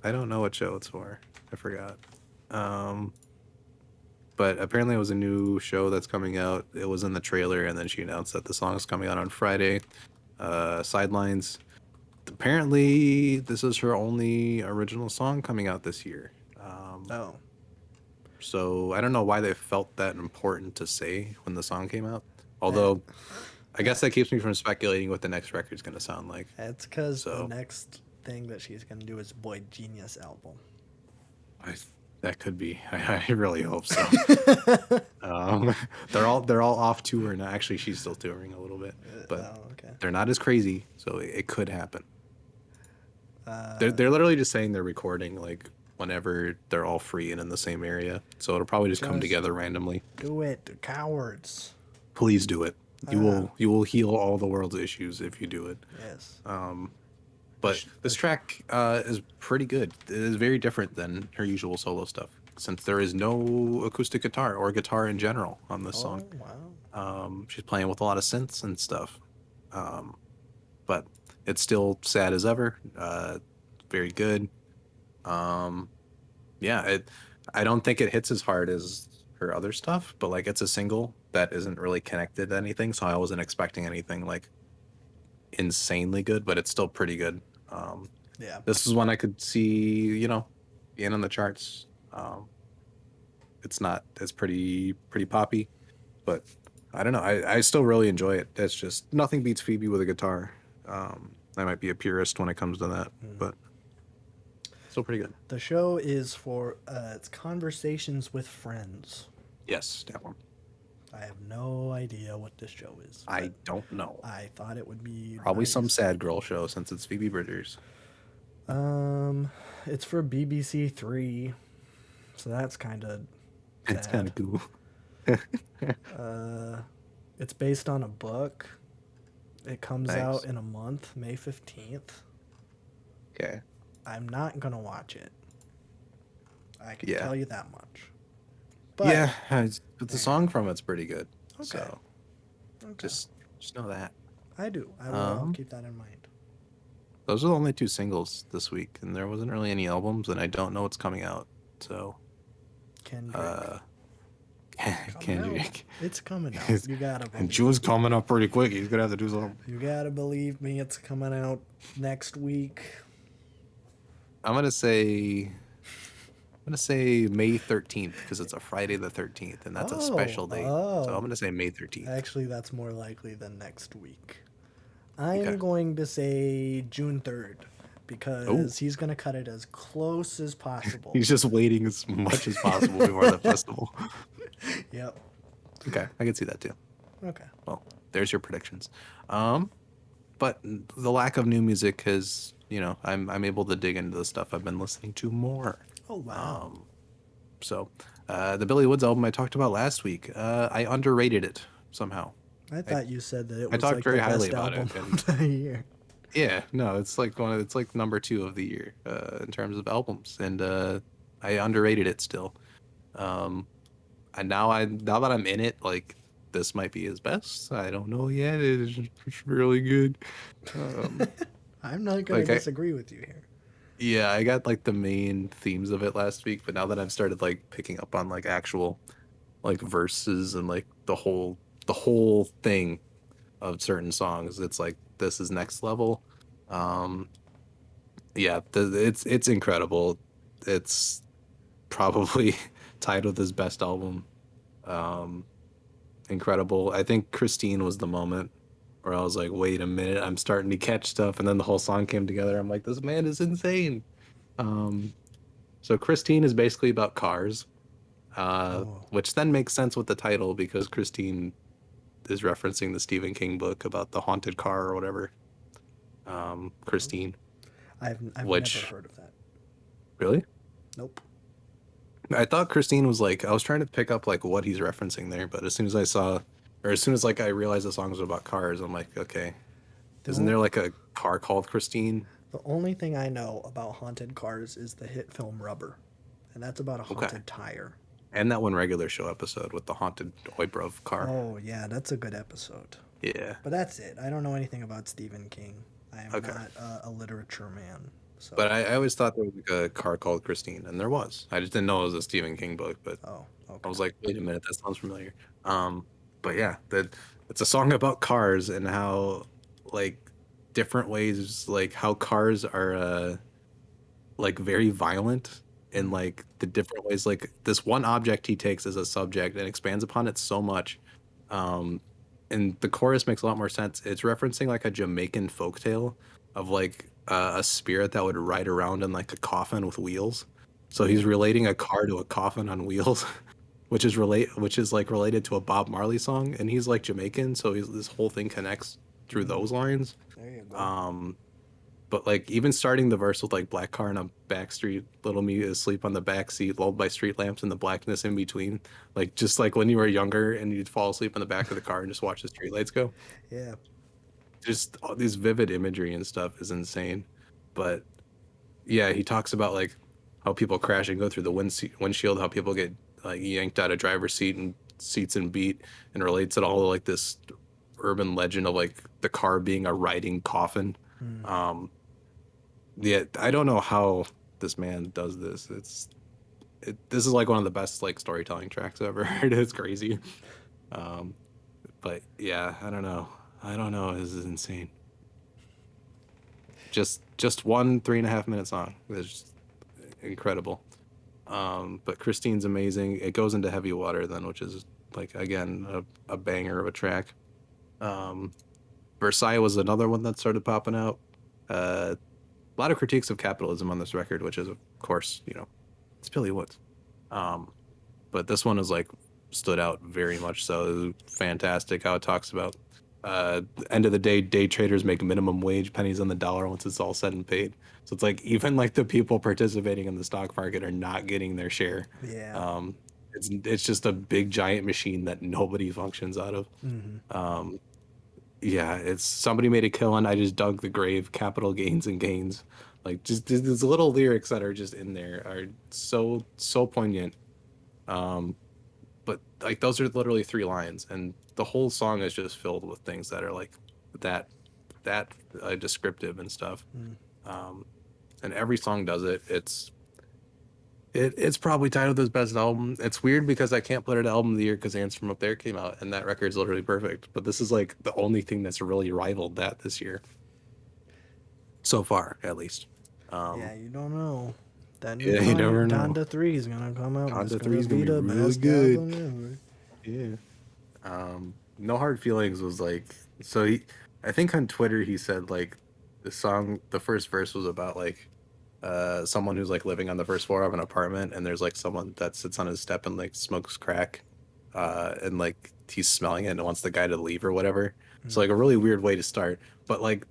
I don't know what show it's for. I forgot. But apparently it was a new show that's coming out. It was in the trailer, and then she announced that the song is coming out on Friday. Sidelines. apparently this is her only original song coming out this year. Oh, So I don't know why they felt that important to say when the song came out. that, Although I guess that keeps me from speculating what the next record's gonna sound like. that's because the So next thing that she's gonna do is Boy Genius album. I that could be. I really hope so. They're all off tour now. Actually, she's still touring a little bit, but Oh, okay. they're not as crazy, so it could happen. Uh, They're literally just saying they're recording like whenever they're all free and in the same area. So it'll probably just come Just- together randomly. do it, cowards. Please do it. You will heal all the world's issues if you do it. Yes. But this track is pretty good. It is very different than her usual solo stuff, since there is no acoustic guitar or guitar in general on this song. Wow. She's playing with a lot of synths and stuff. But it's still sad as ever. Very good. Yeah, I don't think it hits as hard as her other stuff, but like it's a single that isn't really connected to anything, so I wasn't expecting anything like insanely good, but it's still pretty good. Yeah. This is one I could see, being on the charts. It's pretty poppy, but I don't know. I still really enjoy it. It's just nothing beats Phoebe with a guitar. I might be a purist when it comes to that, but still pretty good. The show is for it's Conversations with Friends. Yes, that one. I have no idea what this show is. I don't know. I thought it would be Probably nice. some sad girl show since it's Phoebe Bridgers. It's for BBC Three, so that's kind of It's kind of cool. It's based on a book. It comes Nice. out in a month, May 15th. Okay. I'm not gonna watch it. I can Yeah. tell you that much. But Yeah, but the song from it's pretty good. Okay. So okay. just know that. I do. I will I'll Um, keep that in mind. Those are the only 2 singles this week, and there wasn't really any albums, and I don't know what's coming out. So, Kendrick. Coming Kendrick. out. It's coming out. It's- You gotta And believe. June's coming up pretty quick. He's gonna have to do something. You gotta believe me. It's coming out next week. I'm gonna say May 13th because it's a Friday the 13th, and that's a special date. So I'm gonna say May 13th. Actually, that's more likely than next week. I'm Okay. going to say June 3rd because Oh. he's going to cut it as close as possible. He's just waiting as much as possible before the festival. Yep. Okay, I can see that too. Okay. Well, there's your predictions. But the lack of new music has, I'm able to dig into the stuff I've been listening to more. Oh, wow. So, the Billy Woods album I talked about last week, I underrated it somehow. I thought you said that it I was talked like very the highly best about it, album and- of the year. Yeah, no, it's like number 2 of the year in terms of albums, and I underrated it still. And now that I'm in it, like this might be his best. I don't know yet. It's really good. I'm not going Like, to I- disagree with you here. Yeah, I got like the main themes of it last week, but now that I've started like picking up on like actual like verses and like the whole thing of certain songs, it's like this is next level. Yeah, it's incredible. It's probably tied with his best album. Incredible. I think Christine was the moment where I was like, wait a minute, I'm starting to catch stuff, and then the whole song came together. I'm like, this man is insane. So Christine is basically about cars, which then makes sense with the title because Christine is referencing the Stephen King book about the haunted car or whatever. Christine. I've Which- never heard of that. Really? Nope. I thought Christine was like, I was trying to pick up like what he's referencing there, but as soon as like I realized the song was about cars, I'm like, okay. Isn't there like a car called Christine? The only thing I know about haunted cars is the hit film Rubber, and that's about a haunted tire. And that one regular show episode with the haunted Oibrov car. Oh, yeah, that's a good episode. Yeah. But that's it. I don't know anything about Stephen King. I am Okay. not a literature man. So. But I always thought there was like a car called Christine, and there was. I just didn't know it was a Stephen King book, but Oh, I okay. was like, wait a minute, that sounds familiar. But yeah, it's a song about cars and how like different ways, like how cars are like very violent, and like the different ways, like this one object he takes as a subject and expands upon it so much. Um, and the chorus makes a lot more sense. It's referencing like a Jamaican folktale of like a spirit that would ride around in like a coffin with wheels. So he's relating a car to a coffin on wheels, which is like related to a Bob Marley song, and he's like Jamaican, so this whole thing connects through those lines. There you go. Um, but like even starting the verse with like black car in a back street, little me is asleep on the back seat, lulled by street lamps and the blackness in between. Like just like when you were younger and you'd fall asleep in the back of the car and just watch the street lights go. Yeah. Just all these vivid imagery and stuff is insane. But yeah, he talks about like how people crash and go through the windshield, how people get like yanked out of driver's seat and seats and beat, and relates it all to like this urban legend of like the car being a riding coffin. Um, yeah, I don't know how this man does this. This is like one of the best like storytelling tracks I've ever heard. It's crazy. Um, but yeah, I don't know. I don't know. This is insane. Just one 3.5 minute song. It's just incredible. But Christine's amazing. It goes into Heavy Water then, which is like again a banger of a track. Versailles was another one that started popping out. A lot of critiques of capitalism on this record, which is of course, it's Billy Woods. But this one is like stood out very much so. It was fantastic how it talks about end of the day traders make minimum wage, pennies on the dollar once it's all said and paid. So it's like even like the people participating in the stock market are not getting their share. Yeah. It's just a big giant machine that nobody functions out of. Yeah, it's somebody made a killing. I just dug the grave. Capital gains and gains. Like just these little lyrics that are just in there are so poignant. But like those are literally 3 lines, and the whole song is just filled with things that are like that descriptive and stuff. And every song does it. It's probably titled his best album. It's weird because I can't put it album of the year because Ants From Up There came out and that record's literally perfect. But this is like the only thing that's really rivaled that this year. So far, at least. Yeah, you don't know. That Yeah, you never know. Donda 3 is gonna come out. Donda It's 3 is gonna be the really best good. album ever. Yeah. No Hard Feelings was like, so I think on Twitter he said like the song, the first verse was about like someone who's like living on the first floor of an apartment, and there's like someone that sits on his step and like smokes crack, and like he's smelling it and wants the guy to leave or whatever. So like a really weird way to start, but like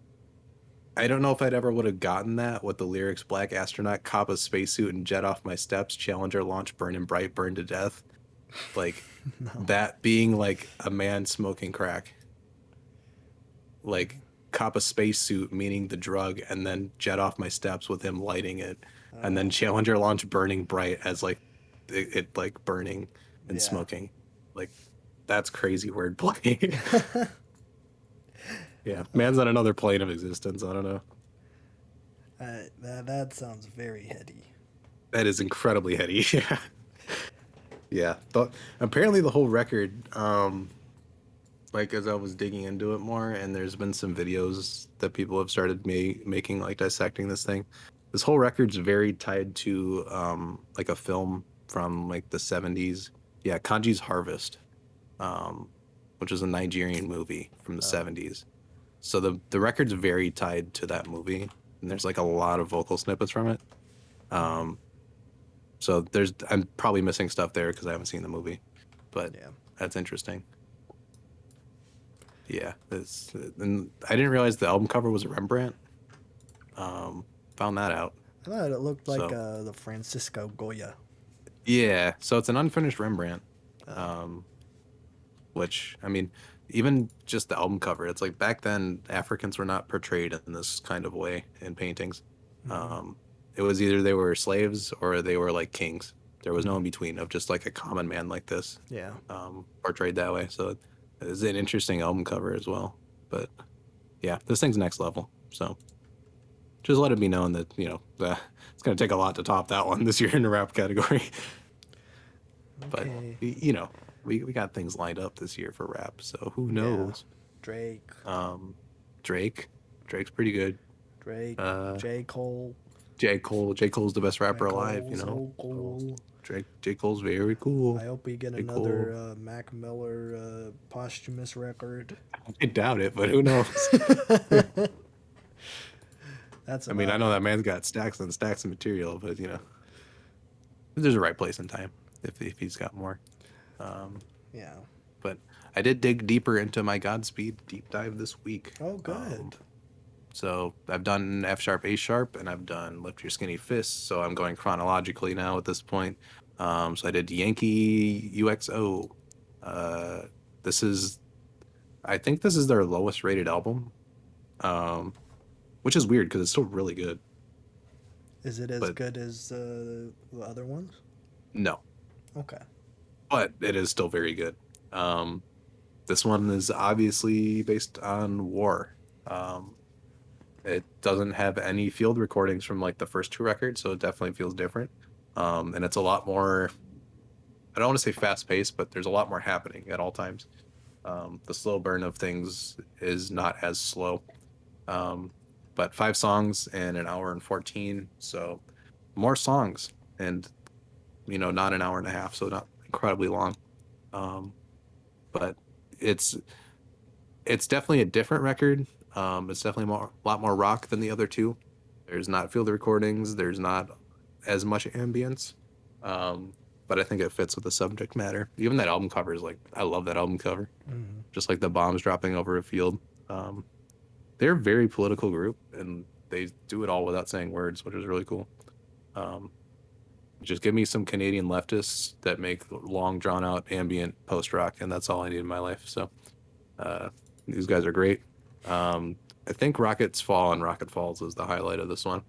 I don't know if I'd ever would have gotten that with the lyrics "Black astronaut, cop a spacesuit and jet off my steps, Challenger launch, burning bright, burn to death." Like that being like a man smoking crack. Like cop a spacesuit, meaning the drug, and then jet off my steps with him lighting it, and then Challenger launch burning bright as like it like burning and smoking. Like that's crazy wordplay. Yeah, man's on another plane of existence. I don't know. That sounds very heady. That is incredibly heady. Yeah. Yeah. Apparently the whole record, like as I was digging into it more, and there's been some videos that people have started making, like dissecting this thing. This whole record's very tied to like a film from like the 70s. Yeah, Kanji's Harvest, which is a Nigerian movie from the 70s. So the record's very tied to that movie, and there's like a lot of vocal snippets from it. So I'm probably missing stuff there because I haven't seen the movie, but that's interesting. Yeah, and I didn't realize the album cover was a Rembrandt. Found that out. I thought it looked like the Francisco Goya. Yeah, so it's an unfinished Rembrandt, which I mean, even just the album cover, it's like back then Africans were not portrayed in this kind of way in paintings. It was either they were slaves or they were like kings. There was no in between of just like a common man like this. Yeah. Portrayed that way. So it's an interesting album cover as well. But yeah, this thing's next level. So just let it be known that, it's going to take a lot to top that one this year in the rap category. But, we got things lined up this year for rap. So who knows? Drake. Drake. Drake's pretty good. Drake, Uh, J. Cole. J. Cole. J. Cole's the best rapper J. alive, Cole, so cool. J. Cole's very cool. I hope we get J. another Cole. Mac Miller posthumous record. I doubt it, but who knows? That's I mean, I about know it. that man's got stacks and stacks of material, but there's a right place and time if he's got more. Yeah. But I did dig deeper into my Godspeed deep dive this week. Oh, good. So I've done F sharp, A sharp, and I've done Lift Your Skinny Fist. So I'm going chronologically now at this point. So I did Yankee UXO. This is, I think this is their lowest rated album, which is weird because it's still really good. Is it as But good as the other ones? no, Okay. but it is still very good. This one is obviously based on war. It doesn't have any field recordings from like the first two records, so it definitely feels different. And it's a lot more, I don't want to say fast paced, but there's a lot more happening at all times. The slow burn of things is not as slow. But 5 songs and an hour and 14, so more songs and not an hour and a half, so not incredibly long. But it's definitely a different record. It's definitely a lot more rock than the other two. There's not field recordings. There's not as much ambience. But I think it fits with the subject matter. Even that album cover is like, I love that album cover. Mm-hmm. Just like the bombs dropping over a field. They're a very political group, and they do it all without saying words, which is really cool. Just give me some Canadian leftists that make long, drawn-out ambient post-rock, and that's all I need in my life. So these guys are great. I think Rockets Fall and Rocket Falls is the highlight of this one.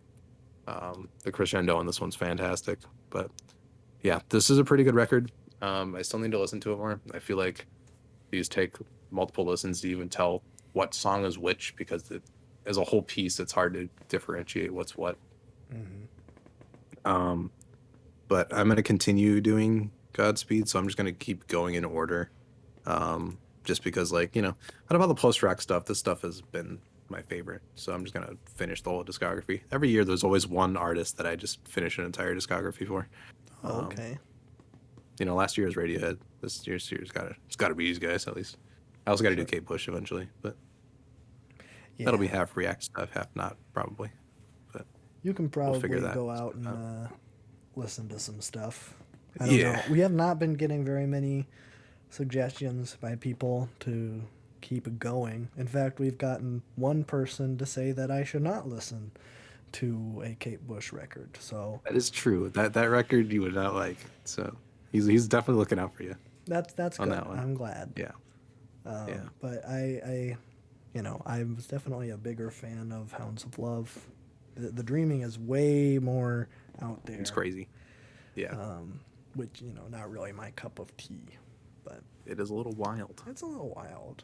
The crescendo on this one's fantastic. But yeah, this is a pretty good record. I still need to listen to it more. I feel like these take multiple listens to even tell what song is which, because as a whole piece, it's hard to differentiate what's what. Mm-hmm. But I'm going to continue doing Godspeed, so I'm just going to keep going in order. Just because, out of all the post-rock stuff, this stuff has been my favorite. So I'm just going to finish the whole discography. Every year, there's always one artist that I just finish an entire discography for. Oh, okay. Last year was Radiohead. This year's it's got to be these guys, at least. I also got to do Kate Bush eventually, but that'll be half React stuff, half not, probably. But you can probably go out and listen to some stuff. I don't know. We have not been getting very many suggestions by people to keep going. In fact, we've gotten one person to say that I should not listen to a Kate Bush record. So that is true. That record you would not like. So he's definitely looking out for you. That's on good. That one. I'm glad. Yeah. But I was definitely a bigger fan of Hounds of Love. The Dreaming is way more out there. It's crazy. Yeah. Which, not really my cup of tea, but it is a little wild. It's a little wild.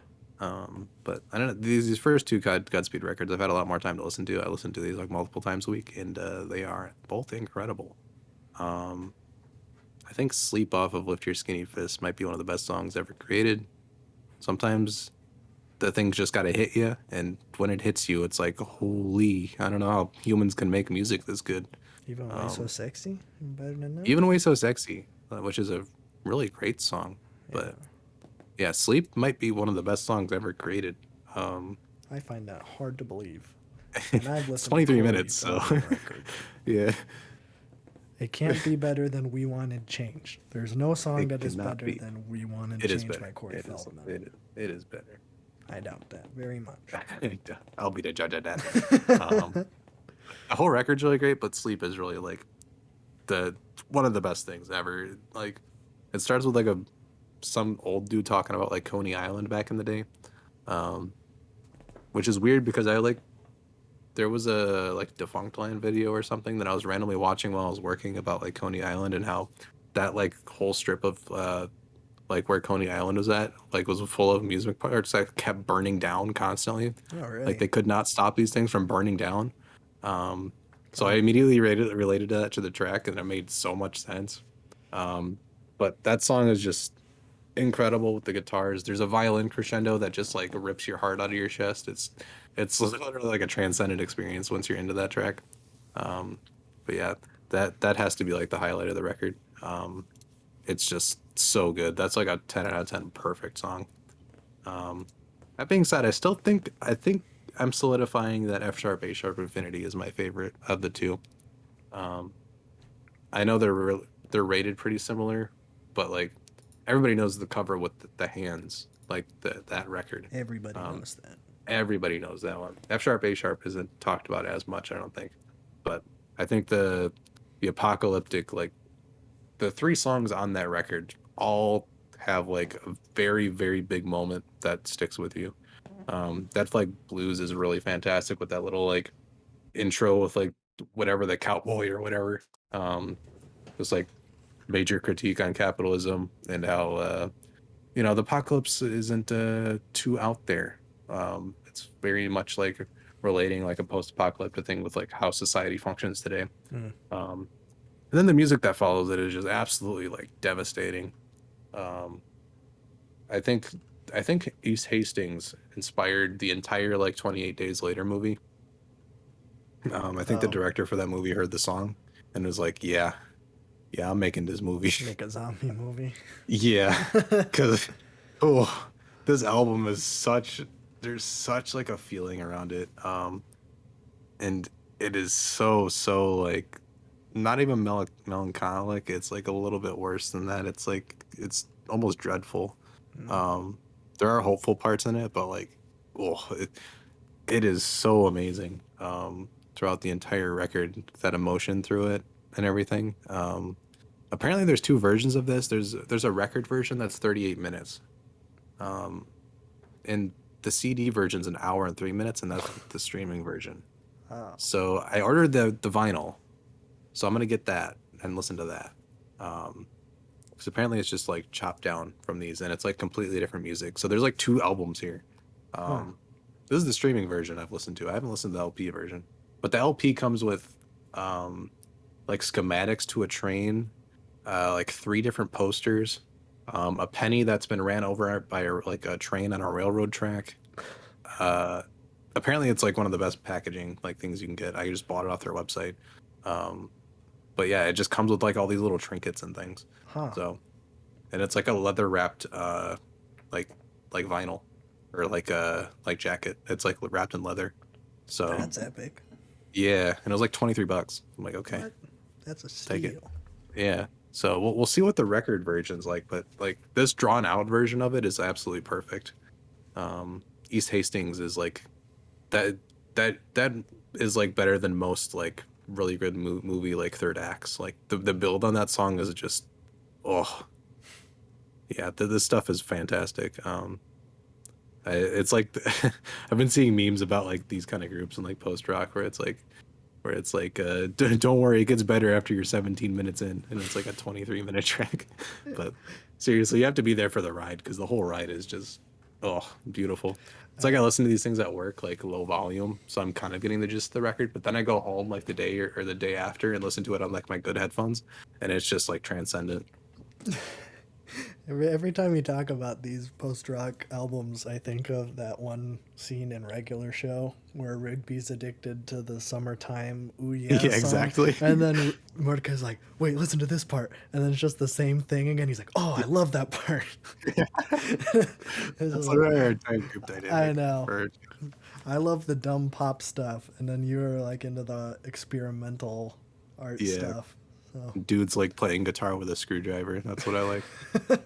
But I don't know, these first two Godspeed records, I've had a lot more time to listen to. I listen to these like multiple times a week, and they are both incredible. I think Sleep off of Lift Your Skinny Fist might be one of the best songs ever created. Sometimes the thing's just got to hit you, and when it hits you, it's like, holy, I don't know how humans can make music this good. Even Way So Sexy? Better than that? Even Way So Sexy, which is a really great song. But yeah, Sleep might be one of the best songs ever created. I find that hard to believe. And I've listened 23 minutes, so yeah. It can't be better than We Wanted Change. There's no song that is better than We Wanted Change by Corey Feldman. It is better. I doubt that very much. I'll be the judge of that. The whole record's really great, but Sleep is really like one of the best things ever. Like, it starts with like some old dude talking about like Coney Island back in the day, which is weird because there was a like Defunct Land video or something that I was randomly watching while I was working about like Coney Island, and how that like whole strip of like where Coney Island was at like was full of amusement parks that kept burning down constantly. Oh, really? Like they could not stop these things from burning down. So I immediately related that to the track, and it made so much sense. But that song is just incredible with the guitars. There's a violin crescendo that just like rips your heart out of your chest. It's literally like a transcendent experience once you're into that track. Um, but yeah, that has to be like the highlight of the record. It's just so good. That's like a 10 out of 10 perfect song. Um, that being said, I think I'm solidifying that F sharp A sharp Infinity is my favorite of the two. Um, I know they're rated pretty similar, but like everybody knows the cover with the hands, like that record. Everybody Um, knows that. everybody knows that one. F sharp A sharp isn't talked about as much, I don't think, but I think the apocalyptic, like the three songs on that record all have like a very very big moment that sticks with you. That like blues is really fantastic with that little like intro with like whatever the cowboy or whatever. Just like major critique on capitalism and how the apocalypse isn't too out there. It's very much like relating like a post-apocalyptic thing with like how society functions today. Mm. And then the music that follows it is just absolutely like devastating. Um, I think I think East Hastings inspired the entire like 28 Days Later movie. I think the Oh, director for that movie heard the song and was like, "Yeah, yeah, I'm making this movie." make a zombie movie. Yeah, because oh, this album is such there's such like a feeling around it, and it is so like not even melancholic. It's like a little bit worse than that. It's like it's almost dreadful. Mm. Um, there are hopeful parts in it, but like, oh, it is so amazing. Throughout the entire record, that emotion through it and everything. Apparently, there's two versions of this. There's a record version that's 38 minutes, um, and the CD version's an hour and 3 minutes, and that's the streaming version. Oh, So I ordered the vinyl, so I'm gonna get that and listen to that. Because apparently it's just like chopped down from these, and it's like completely different music. So there's like two albums here. huh. This is the streaming version I've listened to. I haven't listened to the LP version, but the LP comes with um, like schematics to a train, like three different posters, a penny that's been ran over by like a train on a railroad track. Uh, apparently, it's like one of the best packaging like things you can get. I just bought it off their website. Um, but yeah, it just comes with like all these little trinkets and things. Huh. So, and it's like a leather wrapped like like vinyl or like jacket. It's like wrapped in leather. So That's epic. yeah, and it was like $23. I'm like, okay, What? That's a take it. steal. Yeah. So we'll see what the record version's like, but like this drawn out version of it is absolutely perfect. East Hastings is like that is like better than most like really good movie like third acts. Like the build on that song is just oh yeah, this stuff is fantastic. It's like I've been seeing memes about like these kind of groups and like post rock where it's like don't worry, it gets better after you're 17 minutes in, and it's like a 23-minute track. But seriously, you have to be there for the ride because the whole ride is just oh beautiful. It's like I listen to these things at work like low volume, so I'm kind of getting the gist of the record, but then I go home like the day or the day after and listen to it on like my good headphones, and it's just like transcendent. Every time you talk about these post rock albums, I think of that one scene in Regular Show where Rigby's addicted to the Summertime Ooh Yeah Yeah, song. exactly. And then Mordecai's like, wait, listen to this part. And then it's just the same thing again. He's like, oh, I love that part. It's That's just literally like, our entire group dynamic. I know. Or, I love the dumb pop stuff. And then you're like into the experimental art yeah, stuff. So, dudes like playing guitar with a screwdriver. That's what I like. I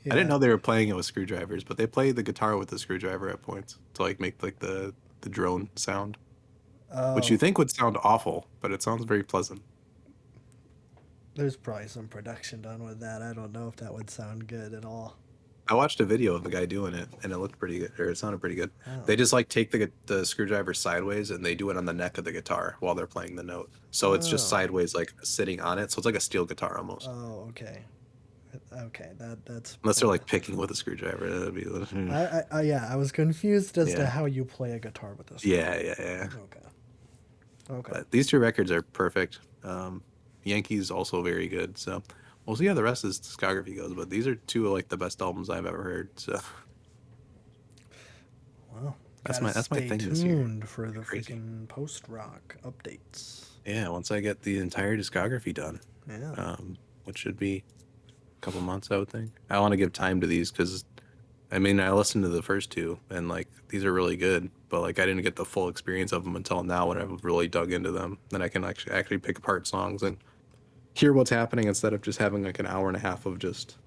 didn't yeah. know they were playing it with screwdrivers, but they play the guitar with the screwdriver at points to like make like the drone sound, which you Oh, think would sound awful, but it sounds very pleasant. there's probably some production done with that. I don't know if that would sound good at all. I watched a video of the guy doing it, and it looked pretty good, or it sounded pretty good. Oh. They just like take the screwdriver sideways, and they do it on the neck of the guitar while they're playing the note. So it's just Oh. sideways, like sitting on it. So it's like a steel guitar almost. Oh, okay. Okay, that's. Unless they're like picking with a screwdriver, that'd be. Yeah, I was confused as to Yeah. how you play a guitar with this. Yeah. Okay. Okay. But these two records are perfect. Yankees also very good. So we'll see how the rest of his discography goes. But these are two of like the best albums I've ever heard. So Well, that's gotta my stay thing this year. tuned for the Crazy. freaking post-rock updates. Yeah, once I get the entire discography done, Yeah. which should be a couple months, I would think. I want to give time to these because, I mean, I listened to the first two and like these are really good, but like I didn't get the full experience of them until now when I've really dug into them. Then I can actually pick apart songs and hear what's happening instead of just having like an hour and a half of just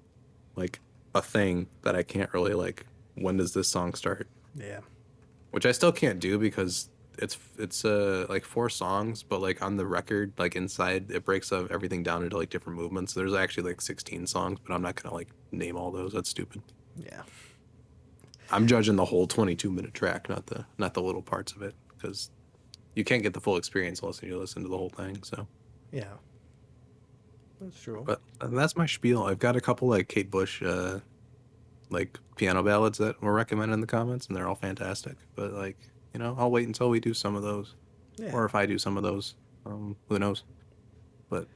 like a thing that I can't really like. When does this song start? Yeah. Which I still can't do because it's like 4 songs, but like on the record, like inside, it breaks up everything down into like different movements. So there's actually like 16 songs, but I'm not gonna like name all those. That's stupid. Yeah. I'm judging the whole 22-minute track, not the little parts of it, because you can't get the full experience unless you listen to the whole thing. So, Yeah. That's true. but that's my spiel. I've got a couple like Kate Bush like piano ballads that were recommended in the comments, and they're all fantastic. But like, you know, I'll wait until we do some of those, Yeah. or if I do some of those. Who knows? But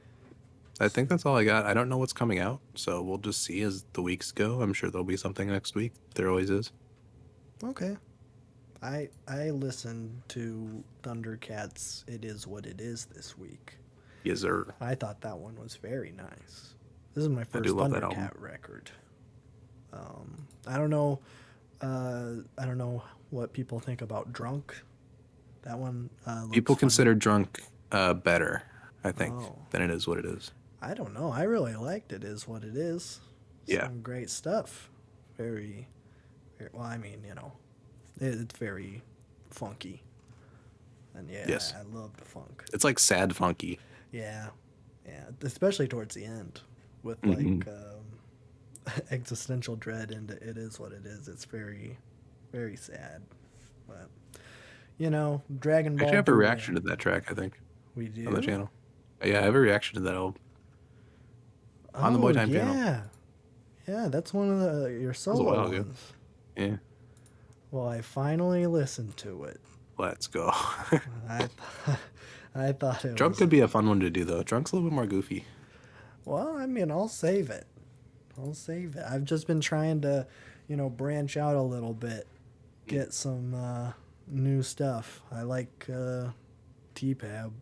I think that's all I got. I don't know what's coming out, so we'll just see as the weeks go. I'm sure there'll be something next week. There always is. Okay. I listened to Thundercats It Is What It Is this week. Yes, sir. I thought that one was very nice. This is my I first do love that album. Thundercat record. I don't know what people think about Drunk. That one looks People fun. consider Drunk better, I think, Oh. than It Is What It Is. I don't know. I really liked It Is What It Is. Yeah. Some great stuff. Very, well, I mean, you know, it's very funky. And yeah, Yes. I love the funk. It's like sad funky. Yeah. Yeah. Especially towards the end with Mhm. like existential dread into It Is What It Is. It's very, very sad. But, you know, Dragon Ball. Actually, I have a Blu-ray. reaction to that track, I think, We do? on the channel. Yeah, I have a reaction to that album. On the Boy Time channel. Yeah. Yeah, that's one of your a solo while ago. ones. Yeah. Well, I finally listened to it. Let's go. I thought it Drunk was... could be a fun one to do, though. Drunk's a little bit more goofy. Well, I mean, I'll save it. I've just been trying to, you know, branch out a little bit. Get some new stuff. I like T-Pab.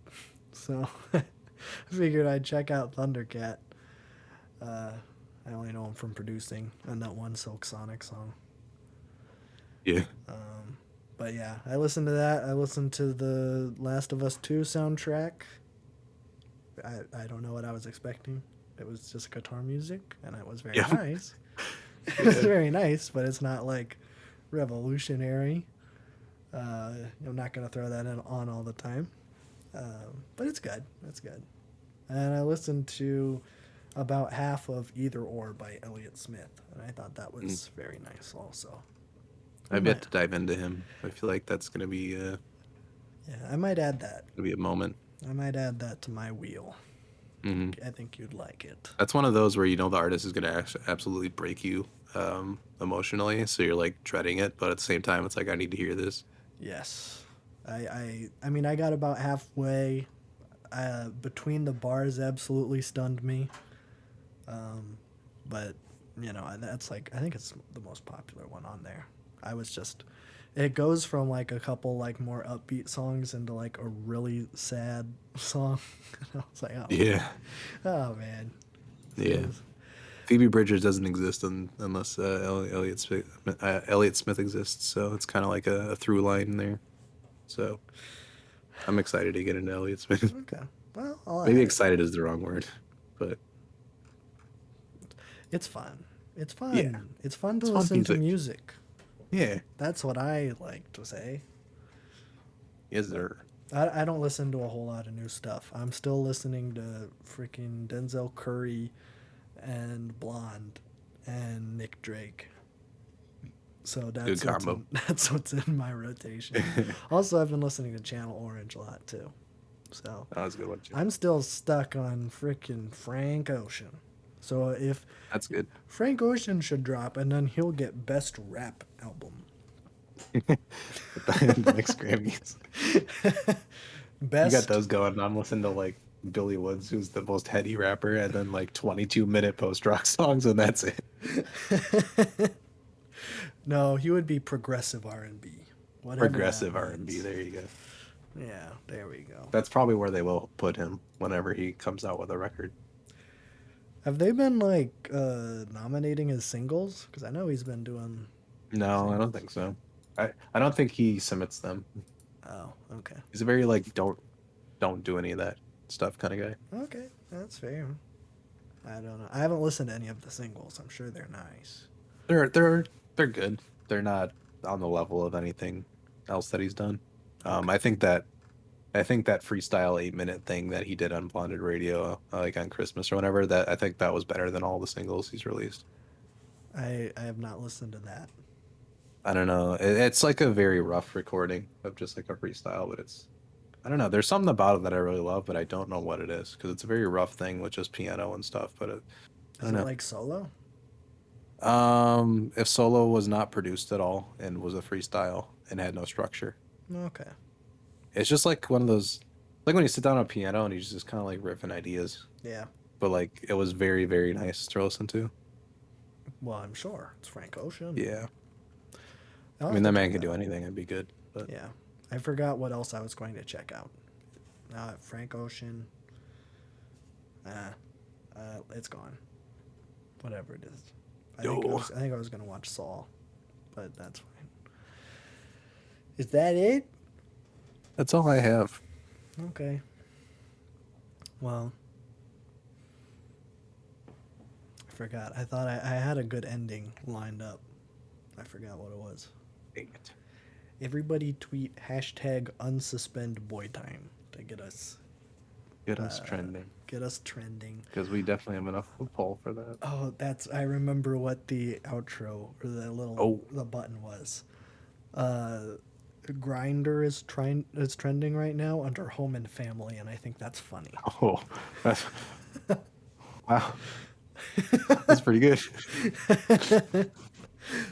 So I figured I'd check out Thundercat. I only know him from producing and that one Silk Sonic song. Yeah. But yeah, I listened to that. I listened to the Last of Us 2 soundtrack. I don't know what I was expecting. It was just guitar music, and it was very Yeah. nice. It was very nice, but it's not like revolutionary. I'm not going to throw that on all the time. But it's good. It's good. And I listened to about half of Either Or by Elliott Smith, and I thought that was very nice also. I've yet to dive into him. I feel like that's going to be Yeah, I might add that. a moment. I might add that to my wheel. Hmm. I think you'd like it. That's one of those where you know the artist is going to absolutely break you emotionally, so you're like dreading it, but at the same time, it's like, I need to hear this. Yes. I mean, I got about halfway. Between the bars absolutely stunned me. But, you know, that's like, I think it's the most popular one on there. I was just, it goes from like a couple like more upbeat songs into like a really sad song. I was like, Yeah. oh man. Yeah. Phoebe Bridgers doesn't exist unless Elliott Smith exists, so it's kind of like a through line there. So I'm excited to get into Elliott Smith. Okay. Well, Maybe excited is the wrong word, but it's fun. It's fun. Yeah. It's fun to It's fun listen to music. music. yeah. That's what I like to say. Is there? I don't listen to a whole lot of new stuff. I'm still listening to freaking Denzel Curry and Blonde and Nick Drake. So Good combo. That's what's in my rotation. Also, I've been listening to Channel Orange a lot too. So That was a good one too. I'm still stuck on freaking Frank Ocean. So if That's good. Frank Ocean should drop, and then he'll get Best Rap Album. The next Grammys. You Best got those going. I'm listening to like Billy Woods, who's the most heady rapper, and then like 22-minute post-rock songs, and that's it. No, he would be progressive R&B. Whatever Progressive that R&B. means. There you go. Yeah, there we go. That's probably where they will put him whenever he comes out with a record. Have they been like nominating his singles? Because I know he's been doing. No, I don't think so. I don't think he submits them. Oh, okay. He's a very like don't do any of that stuff kind of guy. Okay, that's fair. I don't know. I haven't listened to any of the singles. I'm sure they're nice. They're good. They're not on the level of anything else that he's done. I think that freestyle 8-minute thing that he did on Blonded Radio, like on Christmas or whatever, that I think that was better than all the singles he's released. I have not listened to that. I don't know. It's like a very rough recording of just like a freestyle, but I don't know. There's something about it that I really love, but I don't know what it is because it's a very rough thing with just piano and stuff. But I don't know. Like solo? If solo was not produced at all and was a freestyle and had no structure. Okay. It's just like one of those, like when you sit down on a piano and you just kind of like riffing ideas. Yeah. But like it was very, very nice to listen to. Well, I'm sure it's Frank Ocean. Yeah. I'll I mean, have that to man check could do out. anything. It'd be good. But Yeah. I forgot what else I was going to check out. Frank Ocean. It's gone. Whatever it is. I think I was going to watch Saul, but that's fine. Is that it? that's all I have. Okay. Well, I forgot. I thought I had a good ending lined up. I forgot what it was. Dang it. Everybody tweet #unsuspendboytime to get us Trending. Get us trending. Because we definitely have enough of a poll for that. Oh, I remember what the outro or the button was. Grinder is trending right now under Home and Family, and I think that's funny. Oh, that's, wow. That's pretty good.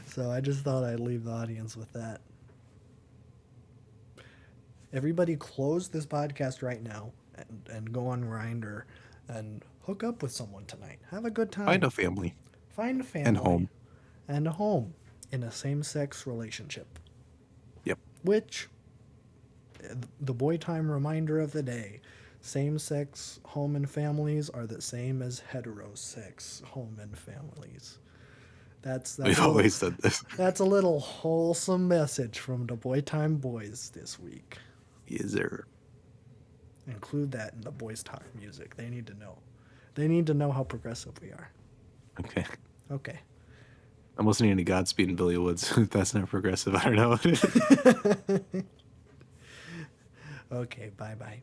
So I just thought I'd leave the audience with that. Everybody close this podcast right now and go on Grindr and hook up with someone tonight. Have a good time. Find a family. Find a family. And home. And a home in a same-sex relationship. Yep. Which, the boy time reminder of the day, same-sex home and families are the same as heterosex home and families. We've always said this. That's a little wholesome message from the Boy Time Boys this week. Yes, sir. Include that in the Boys Talk music. They need to know. They need to know how progressive we are. Okay. Okay. I'm listening to Godspeed and Billy Woods. That's not progressive. I don't know. Okay, bye-bye.